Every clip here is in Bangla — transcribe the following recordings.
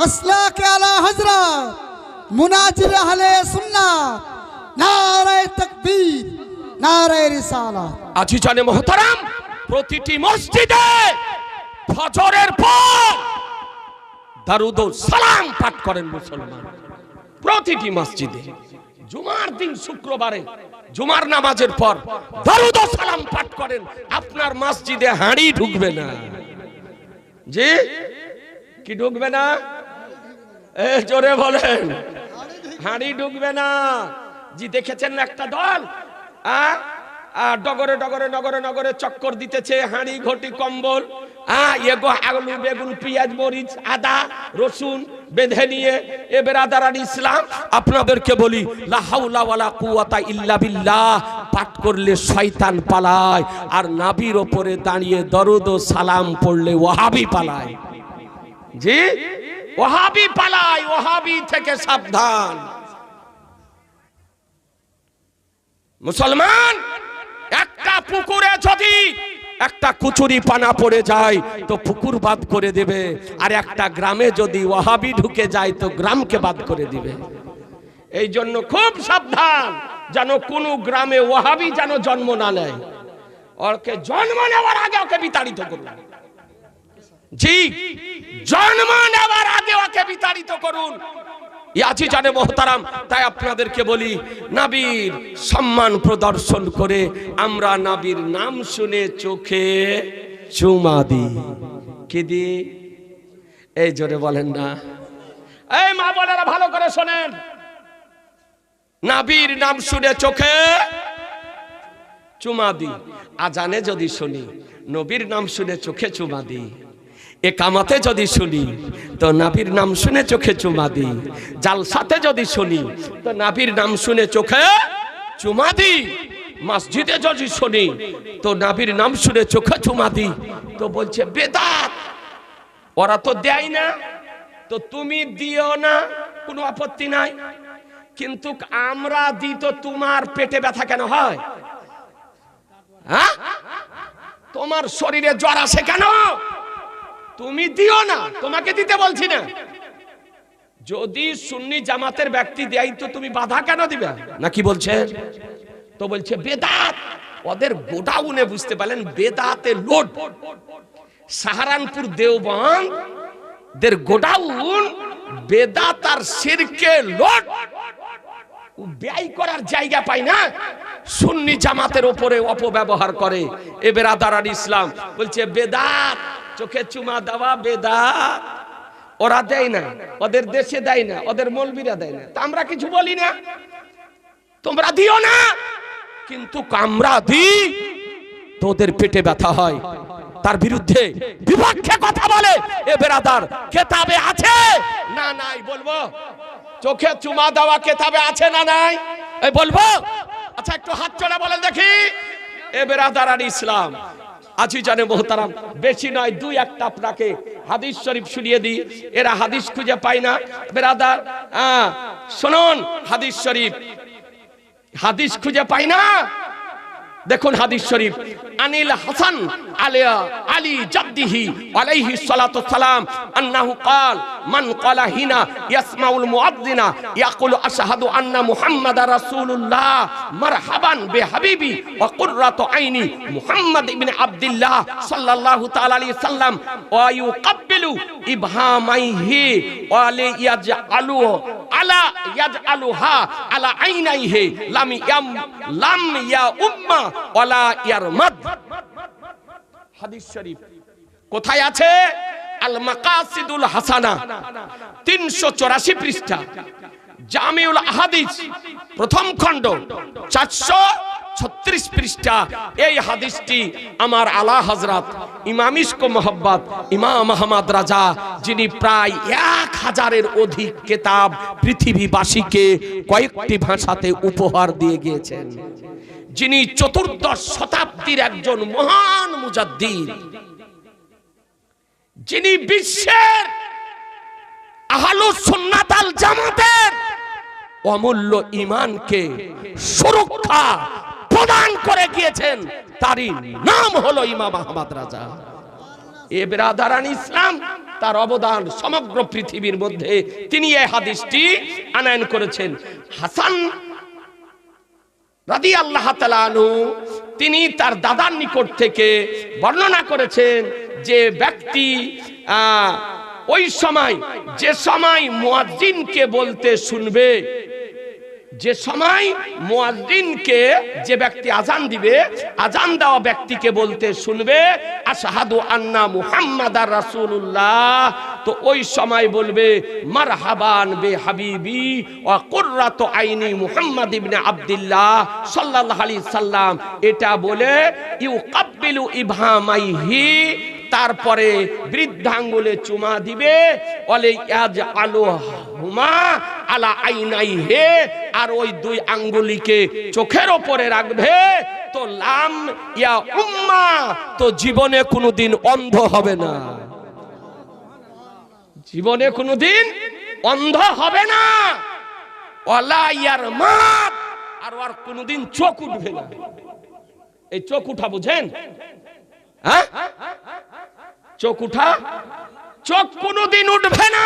मसलक आला हजरत मुनाजिर अहले सुन्नत नारे तकबीर नारे रिसाला। আজিজানে মোহতারাম, প্রতিটি মসজিদে ফজরের পর দারুদ ও সালাম পাঠ করেন মুসলমান, প্রতিটি মসজিদে। জুমার দিন শুক্রবারে জুমার নামাজের পর দারুদ ও সালাম পাঠ করেন। আপনার মসজিদে হাঁড়ি ঢুকবে না। জি, কি ঢুকবে না? জোরে বলেন। হাঁড়ি ঢুকবে না। জি, দেখেছেন না একটা দল ডগরে ডগরে নগরে নগরে চক্কর দিতেছে, হাঁড়ি ঘটি কম্বল এগো আলু বেগুন পেঁয়াজ মরিচ আদা রসুন বেঁধে নিয়ে। এ বেরাদারান ইসলাম, আপনাদেরকে বলি লা হাওলা ওয়ালা কুওয়াতা ইল্লা বিল্লাহ পাঠ করলে শয়তান পালায়, আর নবীর উপরে দাঁড়িয়ে দরুদ ও সালাম পড়লে ওয়াহাবি পালায়। জি, ওয়াহাবি পালায়। ওয়াহাবি থেকে সাবধান মুসলমান। একটা পুকুরে যদি একটা কুচুরি পানা পড়ে যায় তো পুকুর বাদ করে দেবে, আর একটা গ্রামে যদি ওয়াহাবি ঢুকে যায় তো গ্রামকে বাদ করে দিবে। এই জন্য খুব সাবধান, যেন কোনো গ্রামে ওয়াহাবি যেন জন্ম না নেয়। ওকে জন্ম নেওয়ার আগে ওকে বিতাড়িত করুন। জি, জন্ম নেওয়ার আগে ওকে বিতাড়িত করুন। আজিজানে মোহতারাম, তাই আপনাদেরকে বলি নবীর সম্মান প্রদর্শন করে আমরা নবীর নাম শুনে চোখে চুমা দিই। কি দি? এই জোরে বলেন না। এই মা বোনেরা ভালো করে শোনেন, নবীর নাম শুনে চোখে চুমা দিই। আজানে যদি শুনি নবীর নাম শুনে চোখে চুমা দিই। একামতে যদি শুনি তো নবীর নাম শুনে চোখে চুমা দিই। জালসাতে যদি শুনি তো নবীর নাম শুনে চোখে চুমা দিই। মসজিদে যদি শুনি তো নবীর নাম শুনে চোখে চুমা দিই। তো বলছে বেদাত, ওরা তো দেয় না, তো তুমি দিও না, কোনো আপত্তি নাই, কিন্তু আমরা দিই তো তোমার পেটে ব্যথা কেন হয়? হ্যাঁ, তোমার শরীরে জ্বর আসে কেন? তুমি দিও না, তোমাকে দিতে বলছি না। যদি সুন্নি জামাতের ব্যক্তি দেয় তো তুমি বাধা কেন দিবে? নাকি বলছে? তো বলছে বেদাত। ওদের গোডাউনে বুঝতে পারলেন বেদাতে লোড। সাহারানপুর দেওবন্দ দের গোডাউন বেদাত আর শিরকে লোড। ব্যয় করার জায়গা পায় না, সুন্নি জামাতের উপরে অপব্যবহার করে। এ বেরাদারান ইসলাম বলছে বেদাত, চোখে চুমা দেওয়া বেদাত। ওরা দেয় না, ওদের দেশে দেয় না, ওদের মৌলবীরা দেয় না, তা আমরা কিছু বলি না। তোমরা দিও না, কিন্তু আমরা দিই, তোদের পেটে ব্যথা হয়। তার বিরুদ্ধে বিপক্ষে কথা বলে এ বেরাদার কেতাবে আছে না নাই? বলবো চোখে চুমা দেওয়া কেতাবে আছে না নাই? এই বলবো। আচ্ছা, একটু হাত চড়া বলেন দেখি। এ বেরাদারান ইসলাম, আজিজানে মোহতারাম, বেশি নয় দুই একটা আপনাকে হাদিস শরীফ শুনিয়ে দিই। এরা হাদিস খুঁজে পায় না বেরাদার। শুনুন হাদিস শরীফ, হাদিস খুঁজে পায় না। দেখুন হাদিস শরীফ, আনিল হাসান আলী জাদ্দিহি আলাইহি সালাতু সালাম আন্নাহু ক্বাল মান ক্বালা হিনা ইয়াসমাউল মুআদ্দিনা ইয়াকুলু আশহাদু আন্না মুহাম্মাদার রাসূলুল্লাহ মারহাবান বিহাবিবি ওয়া কুররাতু আইনি মুহাম্মদ ইবনে আব্দুল্লাহ সাল্লাল্লাহু তাআলা আলাইহি সাল্লাম ওয়া ইউকাব্বিলু ইবহামাইহি ওয়া লিয়াজআলু আলা ইয়াজআলুহা আলা আইনাইহি লাম ইয়া উম্মা ওয়ালা ইয়ারমাদ। হাদিস শরীফ কোথায় আছে? আল মাকাসিদুল হাসানা 384 পৃষ্ঠা, জামিউল আহাদিস প্রথম খণ্ড 436 পৃষ্ঠা। এই হাদিসটি আমার আলা হযরত ইমাম ইশক মোহাব্বত ইমাম আহমদ রাজা, যিনি প্রায় 1000-এর অধিক কিতাব পৃথিবীবাসীকে কয়েকটি ভাষাতে উপহার দিয়ে গিয়েছেন, যিনি 14দশ শতাব্দীর একজন মহান মুজাদ্দিদ, যিনি বিশ্বের আহলুস সুন্নাত আল জামাতের অমূল্য ঈমানকে সুরক্ষা প্রদান করে গিয়েছেন। তারই নাম হলো ইমাম আহমদ রাজা। এ বেরাদারান ইসলাম, তার অবদান সমগ্র পৃথিবীর মধ্যে। তিনি এই হাদিসটি আনয়ন করেছেন। হাসান রাদিয়াল্লাহু তাআলা আনহু তিনি তার দাদার নিকট থেকে বর্ণনা করেছেন যে ব্যক্তি ওই সময় যে সময় মুয়াজ্জিনকে বলতে শুনবে, যে সময় মুয়াজ্জিনকে যে ব্যক্তি আজান দিবে, আজান দেওয়া ব্যক্তিকে বলতে শুনবে আশহাদু আন্না মুহাম্মাদার রাসূলুল্লাহ, তো ওই সময় বলবে মারহাবান বে হাবিবি ওয়া কুররাতু আইনি মুহাম্মদ ইবনে আব্দুল্লাহ সাল্লাল্লাহু আলাইহি সাল্লাম। এটা বলে ইউকাব্বিলু ইবহামাইহি, তারপরে বৃদ্ধাঙ্গুলে চুমা দিবে, ওয়ালে ইয়াজআলুহুমা আলা আইনাইহি, আর ওই দুই আঙ্গুলিকে চোখের উপরে রাখবে। তো লাম ইয়া উম্মা, তো জীবনে কোনোদিন অন্ধ হবে না, জীবনে কোনোদিন অন্ধ হবে না। ওয়ালা ইয়ারমাত, আর ওর কোনোদিন চোখ উঠবে না। এই চোখ উঠা বুঝেন? হ্যাঁ, চোখ উঠা, চোখ কোনোদিন উঠবে না,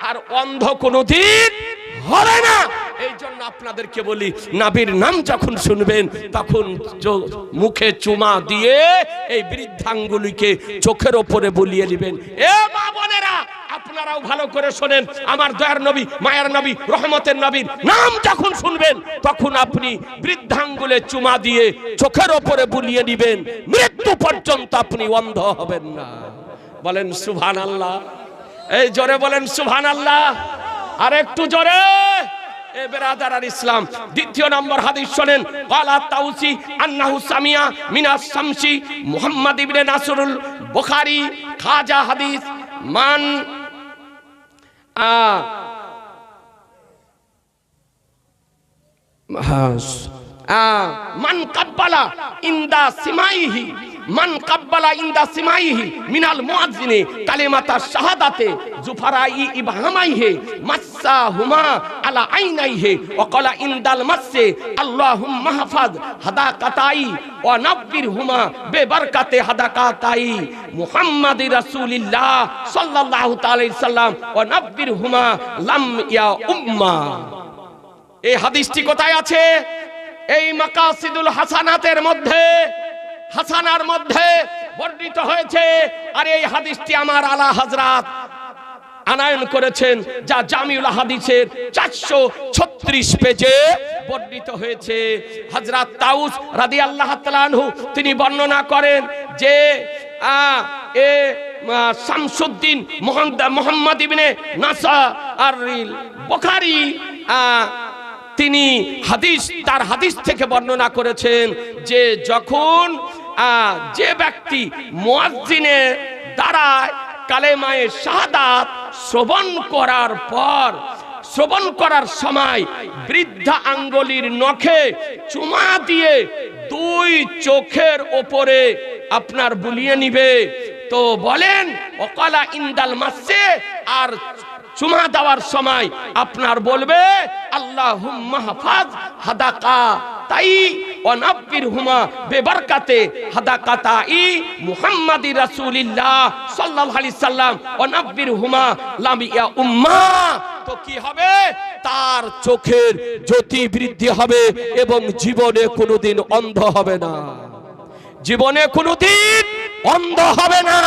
আর অন্ধ কোনোদিন হবে না। এই জন্য আপনাদেরকে বলি, নবীর নাম যখন শুনবেন তখন মুখে চুমা দিয়ে এই বৃদ্ধাঙ্গুলিকে চোখের উপরে বুলিয়ে দিবেন। এ মা বোনেরা, আপনারাও ভালো করে শোনেন, আমার দয়ার নবী, মায়ার নবী, রহমতের নবীর নাম যখন শুনবেন তখন আপনি বৃদ্ধাঙ্গুলে চুমা দিয়ে চোখের উপরে বুলিয়ে দিবেন, মৃত্যু পর্যন্ত আপনি অন্ধ হবেন না। বলেন সুবহানাল্লাহ। এই জোরে বলেন সুবহানাল্লাহ, আর একটু জোরে। এ বেরাদার আর ইসলাম, দ্বিতীয় নম্বর হাদিস শোনেন। ক্বালা তাউসি আন্নাহু সামিয়া মিনাস শামসি মুহাম্মদ ইবনে নাসরুল বুখারী, খাজা হাদিস মান মান কাব্বালা ইনদা সিমাইহি, মান কাব্বালা ইনদা সিমাইহি মিনাল মুয়াজ্জিনি কালিমাতা শাহাদাতে জুফারাই ইবহামাইহি মাসসাহুমা আলা আইনাইহি ওয়া ক্বালা ইনদাল মাসসি আল্লাহুম্মা হাফাজ হাদাকাতাই ওয়া নাব্বিরহুমা বিবারকাতি হাদাকাতাই মুহাম্মাদি রাসূলিল্লাহ সাল্লাল্লাহু তাআলা আলাইহি সাল্লাম ওয়া নাব্বিরহুমা লাম ইয়া উম্মা। এই হাদিসটি কোথায় আছে? এই মাকাসিদুল হাসানাতের মধ্যে, হাসানার মধ্যে বর্ণিত হয়েছে। আর এই হাদিসটি আমার আলা হযরত আনয়ন করেছেন, যা জামিউল হাদিসের 436 পেজে বর্ণিত হয়েছে। হযরত তাউস রাদিয়াল্লাহু তাআলা আনহু তিনি বর্ণনা করেন যে শামসুদ্দিন মুহাম্মদ ইবনে নাসরুল বুখারী তিনি তার হাদিস থেকে বর্ণনা করেছেন যে যখন যে ব্যক্তি মুয়াজ্জিনের দ্বারা কালেমায়ে শাহাদাত শ্রবণ করার পর, শ্রবণ করার সময় বৃদ্ধা আঙ্গুলির নখে চুমা দিয়ে দুই চোখের উপরে আপনার বুলিয়ে নিবে, তো বলেন ওয়াকালা ইনদাল মাসসি, আর চুমা দেওয়ার সময় আপনার বলবে আল্লাহুম্মা হাফাজ হাদাকাতাই ওয়া নাব্বিরহুমা বিবারকাতি হাদাকাতাই মুহাম্মাদি রাসূলিল্লাহ সাল্লাল্লাহু আলাইহি সাল্লাম ওয়া নাব্বিরহুমা লাম ইয়া উম্মা। তো কি হবে? তার চোখের জ্যোতি বৃদ্ধি হবে এবং জীবনে কোনোদিন অন্ধ হবে না, জীবনে কোনোদিন অন্ধ হবে না।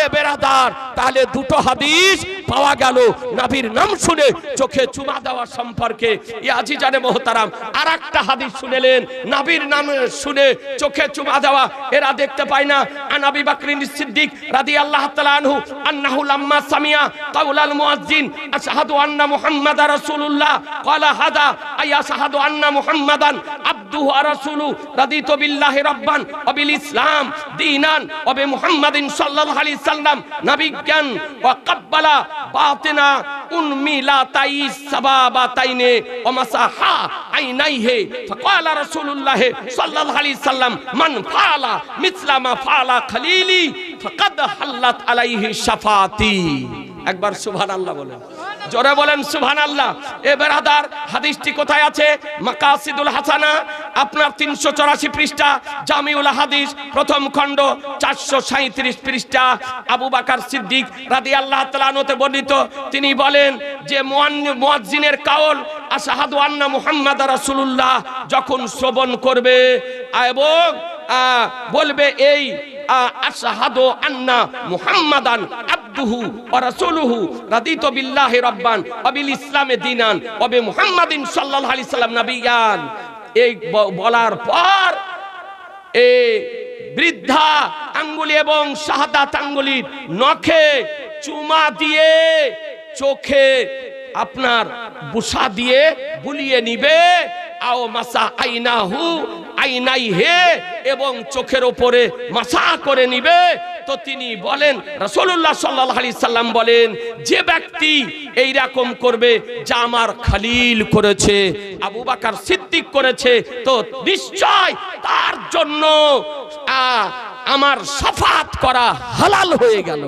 এ বেরাদার, তাহলে দুটো হাদিস পাওয়া গেল নবীর নাম শুনে চোখে চুমা দেওয়া সম্পর্কে। ইয়া আজিজানে মোহতারাম, আর একটা হাদিস শুনেলেন নবীর নাম শুনে চোখে চুমা দেওয়া, এরা দেখতে পায় না। আন আবি বকরিন সিদ্দিক রাদিয়াল্লাহু তাআলা আনহু আন্নাহু লাম্মা সামিয়া কাউলাল মুয়াজ্জিন আশহাদু আন্না মুহাম্মাদার রাসূলুল্লাহ ক্বালা হাদা আই আশহাদু আন্না মুহাম্মাদান আবদুহু ওয়া রাসূলুহু রাদিতু বিল্লাহি রাব্বান ওয়া বিল ইসলাম দীনান ওয়া বি মুহাম্মাদিন সাল্লাল্লাহু আলাইহি সাল্লাম নাবিয়্যান ওয়া কাব্বালা বাতিনা উনমিলাতাই সাবাবাতাইনে ওয়া মাসাহা আইনাইহি ফাকালা রাসূলুল্লাহ সাল্লাল্লাহু আলাইহি সাল্লাম মান ফাআলা মিসলা মা ফাআলা খলিলি ফাকাদ হাল্লাত আলাইহি শাফাতি। একবার সুবহানাল্লাহ বলেন। জোরে বলেন সুবহানাল্লাহ। এ বেরাদার, হাদিসটি কোথায় আছে? মাকাসিদুল হাসানা আপনার 384 পৃষ্ঠা, জামিউল হাদিস প্রথম খণ্ড 437 পৃষ্ঠা। আবু বকর সিদ্দিক রাদিয়াল্লাহু তাআলা আনহু বর্ণিত, তিনি বলেন যে মুয়াজ্জিনের কাউল আশহাদু আন্না মুহাম্মাদার রাসূলুল্লাহ যখন শ্রবণ করবে এবং বলবে এই আশহাদু আন্না মুহাম্মাদান আবদুহু ওয়া রাসূলুহু রাদিতু বিল্লাহি রাব্বান ওয়া বিল ইসলামি দীনান ওয়া বি মুহাম্মাদিন সাল্লাল্লাহু আলাইহি সাল্লাম নবিয়ান। এই বলার পর এই বৃদ্ধা আঙ্গুলি এবং শাহাদাত আঙ্গুলির নখে চুমা দিয়ে চোখে আপনার বুসা দিয়ে বুলিয়ে নিবে, আও মাসা আইনাহু আইনাইহে, এবং চোখের উপরে মাসা করে নিবে। তো তিনি বলেন, রাসূলুল্লাহ সাল্লাল্লাহু আলাইহি সাল্লাম বলেন, যে ব্যক্তি এই রকম করবে যা আমার খলিল করেছে, আবু বকর সিদ্দিক করেছে, তো নিশ্চয় তার জন্য আমার শাফাত করা হালাল হয়ে গেল।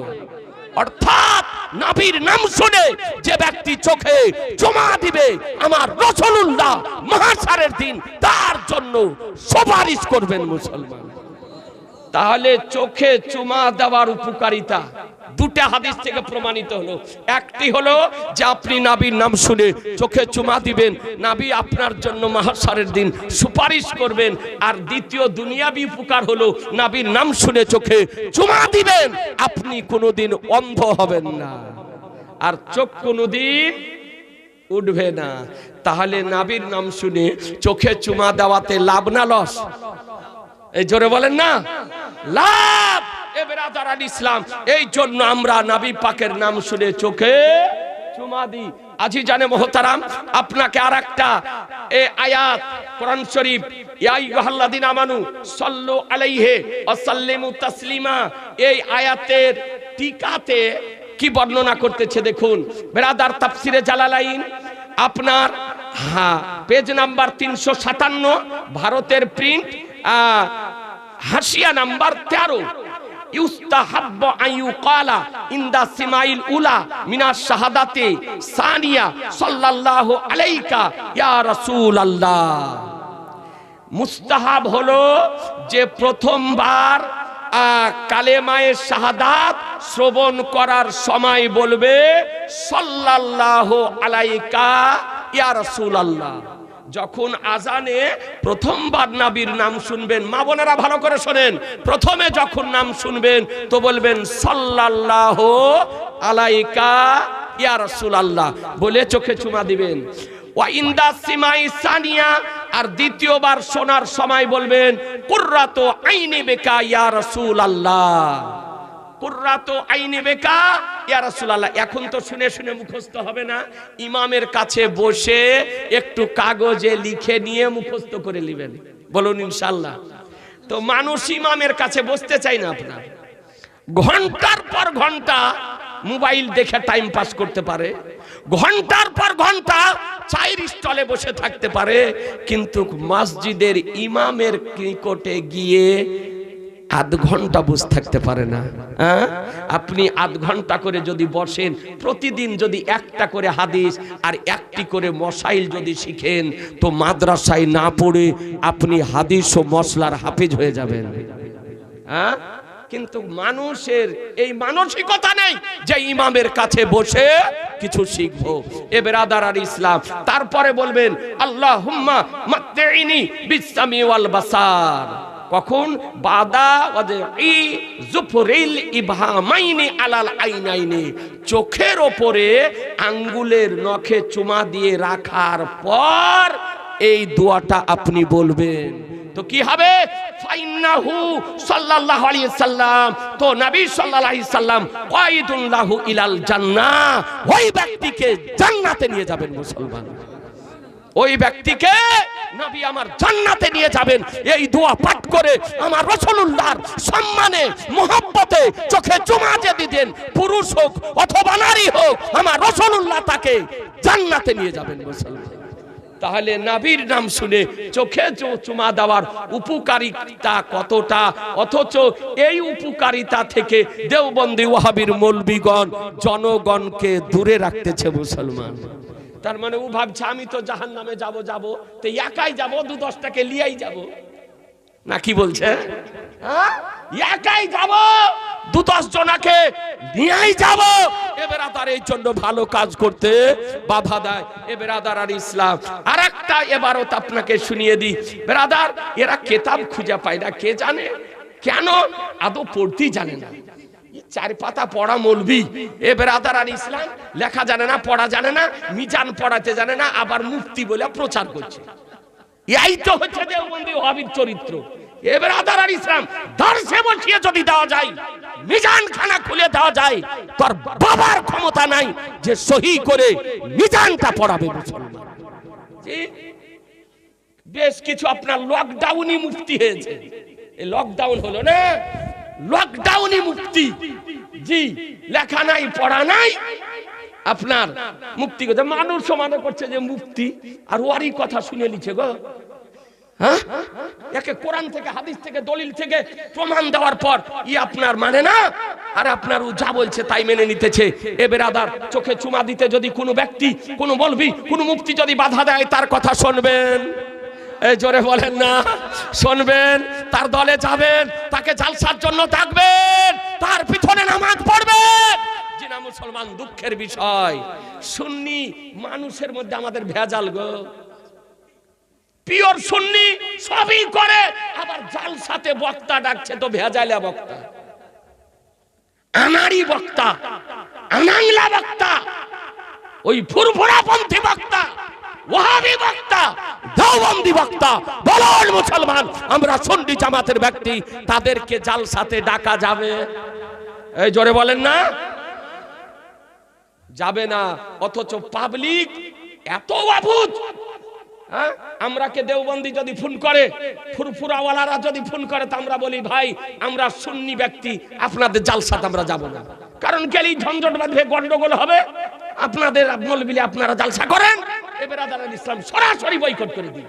অর্থাৎ নবীর নাম শুনে যে ব্যক্তি চোখে চুমা দিবে, আমার রাসূলুল্লাহ মাহশারের দিন তার জন্য সুপারিশ করবেন মুসলমান। তাহলে চোখে চুমা দেওয়ার উপকারিতা দুটা হাদিস থেকে প্রমাণিত হলো। একটি হলো যে আপনি নবীর নাম শুনে চোখে চুমা দিবেন, নবী আপনার জন্য মাহশারের দিন সুপারিশ করবেন। আর দ্বিতীয় দুনিয়াবি উপকার হলো নবীর নাম শুনে চোখে চুমা দিবেন, আপনি কোনোদিন অন্ধ হবেন না, আর চোখ কোনোদিন উঠবে না। তাহলে নবীর নাম শুনে চোখে চুমা দেওয়াতে লাভ না লস? এই জোরে বলেন না, লাভ। এ বেরাদারান ইসলাম, এই জন্য আমরা নবী পাকের নাম শুনে চোখে চুমা দিই। আজি জানে মোহতারাম, আপনাকে আরেকটা এই আয়াত কোরআন শরীফ, ইয়া আইয়ুহাল্লাযিনা আমানু সাল্লু আলাইহি ওয়া সাল্লিমু তাসলিমা, এই আয়াতের টিকাতে কি বর্ণনা করতেছে দেখুন। বেরাদার তাফসিরে জালালাইন আপনার পেজ নাম্বার 357, ভারতের প্রিন্ট, হাসিয়া নাম্বার 13, ইউস্তাহাব্বু আইয়ুকালা ইনদা সিমাইল উলা মিনাশ শাহাদাতি সানিয়া সাল্লাল্লাহু আলাইকা ইয়া রাসূলুল্লাহ। মুস্তাহাব হলো যে প্রথমবার কালেমায়ে শাহাদাত শ্রবণ করার সময় বলবে সাল্লাল্লাহু আলাইকা ইয়া রাসূলুল্লাহ। যখন আজানে প্রথমবার নবীর নাম শুনবেন, মা বোনেরা ভালো করে শোনেন, প্রথমে যখন নাম শুনবেন তো বলবেন সাল্লাল্লাহু আলাইকা ইয়া রাসূলুল্লাহ বলে চোখে চুমা দিবেন। ওয়া ইনদা সিমাই সানিয়া, আর দ্বিতীয়বার শোনার সময় বলবেন কুররাতু আইনি বিকা ইয়া রাসূলুল্লাহ, কুররাতু আইনি বিকা ইয়া রাসূলুল্লাহ। এখন তো শুনে শুনে মুখস্থ হবে না, ইমামের কাছে বসে একটু কাগজে লিখে নিয়ে মুখস্থ করে নেবেন, বলুন ইনশাআল্লাহ। তো মানুষ ইমামের কাছে বসতে চায় না, আপনার ঘন্টার পর ঘন্টা মোবাইল দেখে টাইম পাস করতে পারে, ঘন্টার পর ঘন্টা চায়ের স্টলে বসে থাকতে পারে, কিন্তু মসজিদের ইমামের নিকটে গিয়ে আধ ঘন্টা বসে থাকতে পারে না। আপনি আধ ঘন্টা করে যদি বসেন, প্রতিদিন যদি একটা করে হাদিস আর একটি করে মশাইল যদি শিখেন, তো মাদ্রাসায় না পড়ে আপনি হাদিস ও মশলার হাফেজ হয়ে যাবেন। কিন্তু মানুষের এই মানসিকতা নেই যে ইমামের কাছে বসে কিছু শিখবো। এ বেরাদার ইসলাম, তারপরে বলবেন আল্লাহুম্মা মাত্তিনি বিসসামি ওয়াল বাসার। কখন? বাদা ওয়াদি জুফরিল ইবহামাইনি আলাল আইনাইনি, চোখের ওপরে আঙ্গুলের নখে চুমা দিয়ে রাখার পর এই দোয়াটা আপনি বলবেন। তো কি হবে? ফাইন্নাহু সাল্লাল্লাহু আলাইহি সাল্লাম, তো নবী সাল্লাল্লাহু আলাইহি সাল্লাম কায়িদুন লাহু ইলাল জান্নাহ, ওই ব্যক্তিকে জান্নাতে নিয়ে যাবেন মুসলমান, ওই ব্যক্তিকে নবী আমার জান্নাতে নিয়ে যাবেন। এই দোয়া পাঠ করে আমার রাসূলুল্লাহর সম্মানে মহব্বতে চোখে চুমা যদি দেন, পুরুষ হোক অথবা নারী হোক, আমার রাসূলুল্লাহ তাকে জান্নাতে নিয়ে যাবেন মুসলমান। তাহলে নবীর নাম শুনে চোখে চুমা দেওয়ার উপকারিতা কতটা, অথচ এই উপকারিতা থেকে দেওবন্দি ওয়াহাবির মৌলবীগণ জনগণকে দূরে রাখতেছে মুসলমান। তার মানে ও ভাবছে আমি তো জাহান্নামে যাব তো একাই যাব, 2-10টাকে লিয়াই যাব, না কি বলছে? হ্যাঁ, একাই যাব, 2-10 জনাকে নিয়েই যাব। এ বেরাদার এই জন্য ভালো কাজ করতে বাধা দেয়। এ বেরাদার আর ইসলাম আর একটা এবারত আপনাকে শুনিয়ে দিই বেরাদার, এরা কিতাব খুঁজে পায় না, কে জানে কেন? আদৌ পড়তেই জানে না। 4 পাতা পড়া মৌলবি, এ বেরাদার আর ইসলাম লেখা জানে না, পড়া জানে না, মিজান পড়াতে জানে না, আবার মুফতি বলে প্রচার করছে। এই তো হচ্ছে দেওবন্দি ওয়াহাবির চরিত্র। এ বেরাদার আর ইসলাম দর্শে বসিয়ে যদি দেওয়া যায়, মিজান খানা খুলে দেওয়া যায়, তোর বাবার ক্ষমতা নাই যে সহি করে মিজানটা পড়াবে মুসলমান। বেশ কিছু আপনার লকডাউনই মুফতি হয়েছে, এই লকডাউন হলো না, লকডাউনই মুফতি। জি, লেখা নাই পড়া নাই, আপনার মুফতি কথা মানুষ মনে করছে যে মুফতি, আর ওরই কথা শুনে লিছে গো। হ্যাঁ, একে কোরআন থেকে হাদিস থেকে দলিল থেকে প্রমাণ দেওয়ার পর ই আপনার মানে না, আর আপনার ও যা বলছে তাই মেনে নিতেছে। এ বেরাদার, চোখে চুমা দিতে যদি কোনো ব্যক্তি, কোনো মৌলবি, কোনো মুফতি যদি বাধা দেয়, তার কথা শুনবেন। এই জোরে বলেন না, শুনবেন, তার দলে যাবেন, তাকে জালসার জন্য ডাকবেন, তার পিছনে নামাজ পড়বেন। জিনা মুসলমান, দুঃখের বিষয় সুন্নি মানুষের মধ্যে আমাদের ভেজাল গো। পিওর সুন্নি সবই করে, আবার জালসাতে বক্তা ডাকছে তো ভেজালে বক্তা, আনারি বক্তা, আনাংলা বক্তা, ওই ফুরফুরাপন্থী বক্তা, ওয়াহাবি বক্তা, দেওবন্দি বক্তা। বলুন মুসলমান, আমরা সুন্নি জামাতের ব্যক্তি, তাদেরকে জালসাতে ডাকা যাবে? এই জোরে বলেন না, যাবে না। অথচ পাবলিক এত অবুঝ। হ্যাঁ, আমরাকে দেওবন্দি যদি ফোন করে, ফুরফুরাওয়ালারা যদি ফোন করে, তো আমরা বলি ভাই আমরা সুন্নি ব্যক্তি, আপনাদের জালসাতে আমরা যাব না। কারণ গেলেই ঝঞ্ঝট বাঁধবে, গন্ডগোল হবে, আপনাদের মৌলবি আপনারা জালসা করেন। এবার আদার ইসলাম সরাসরি বয়কট করে দিই,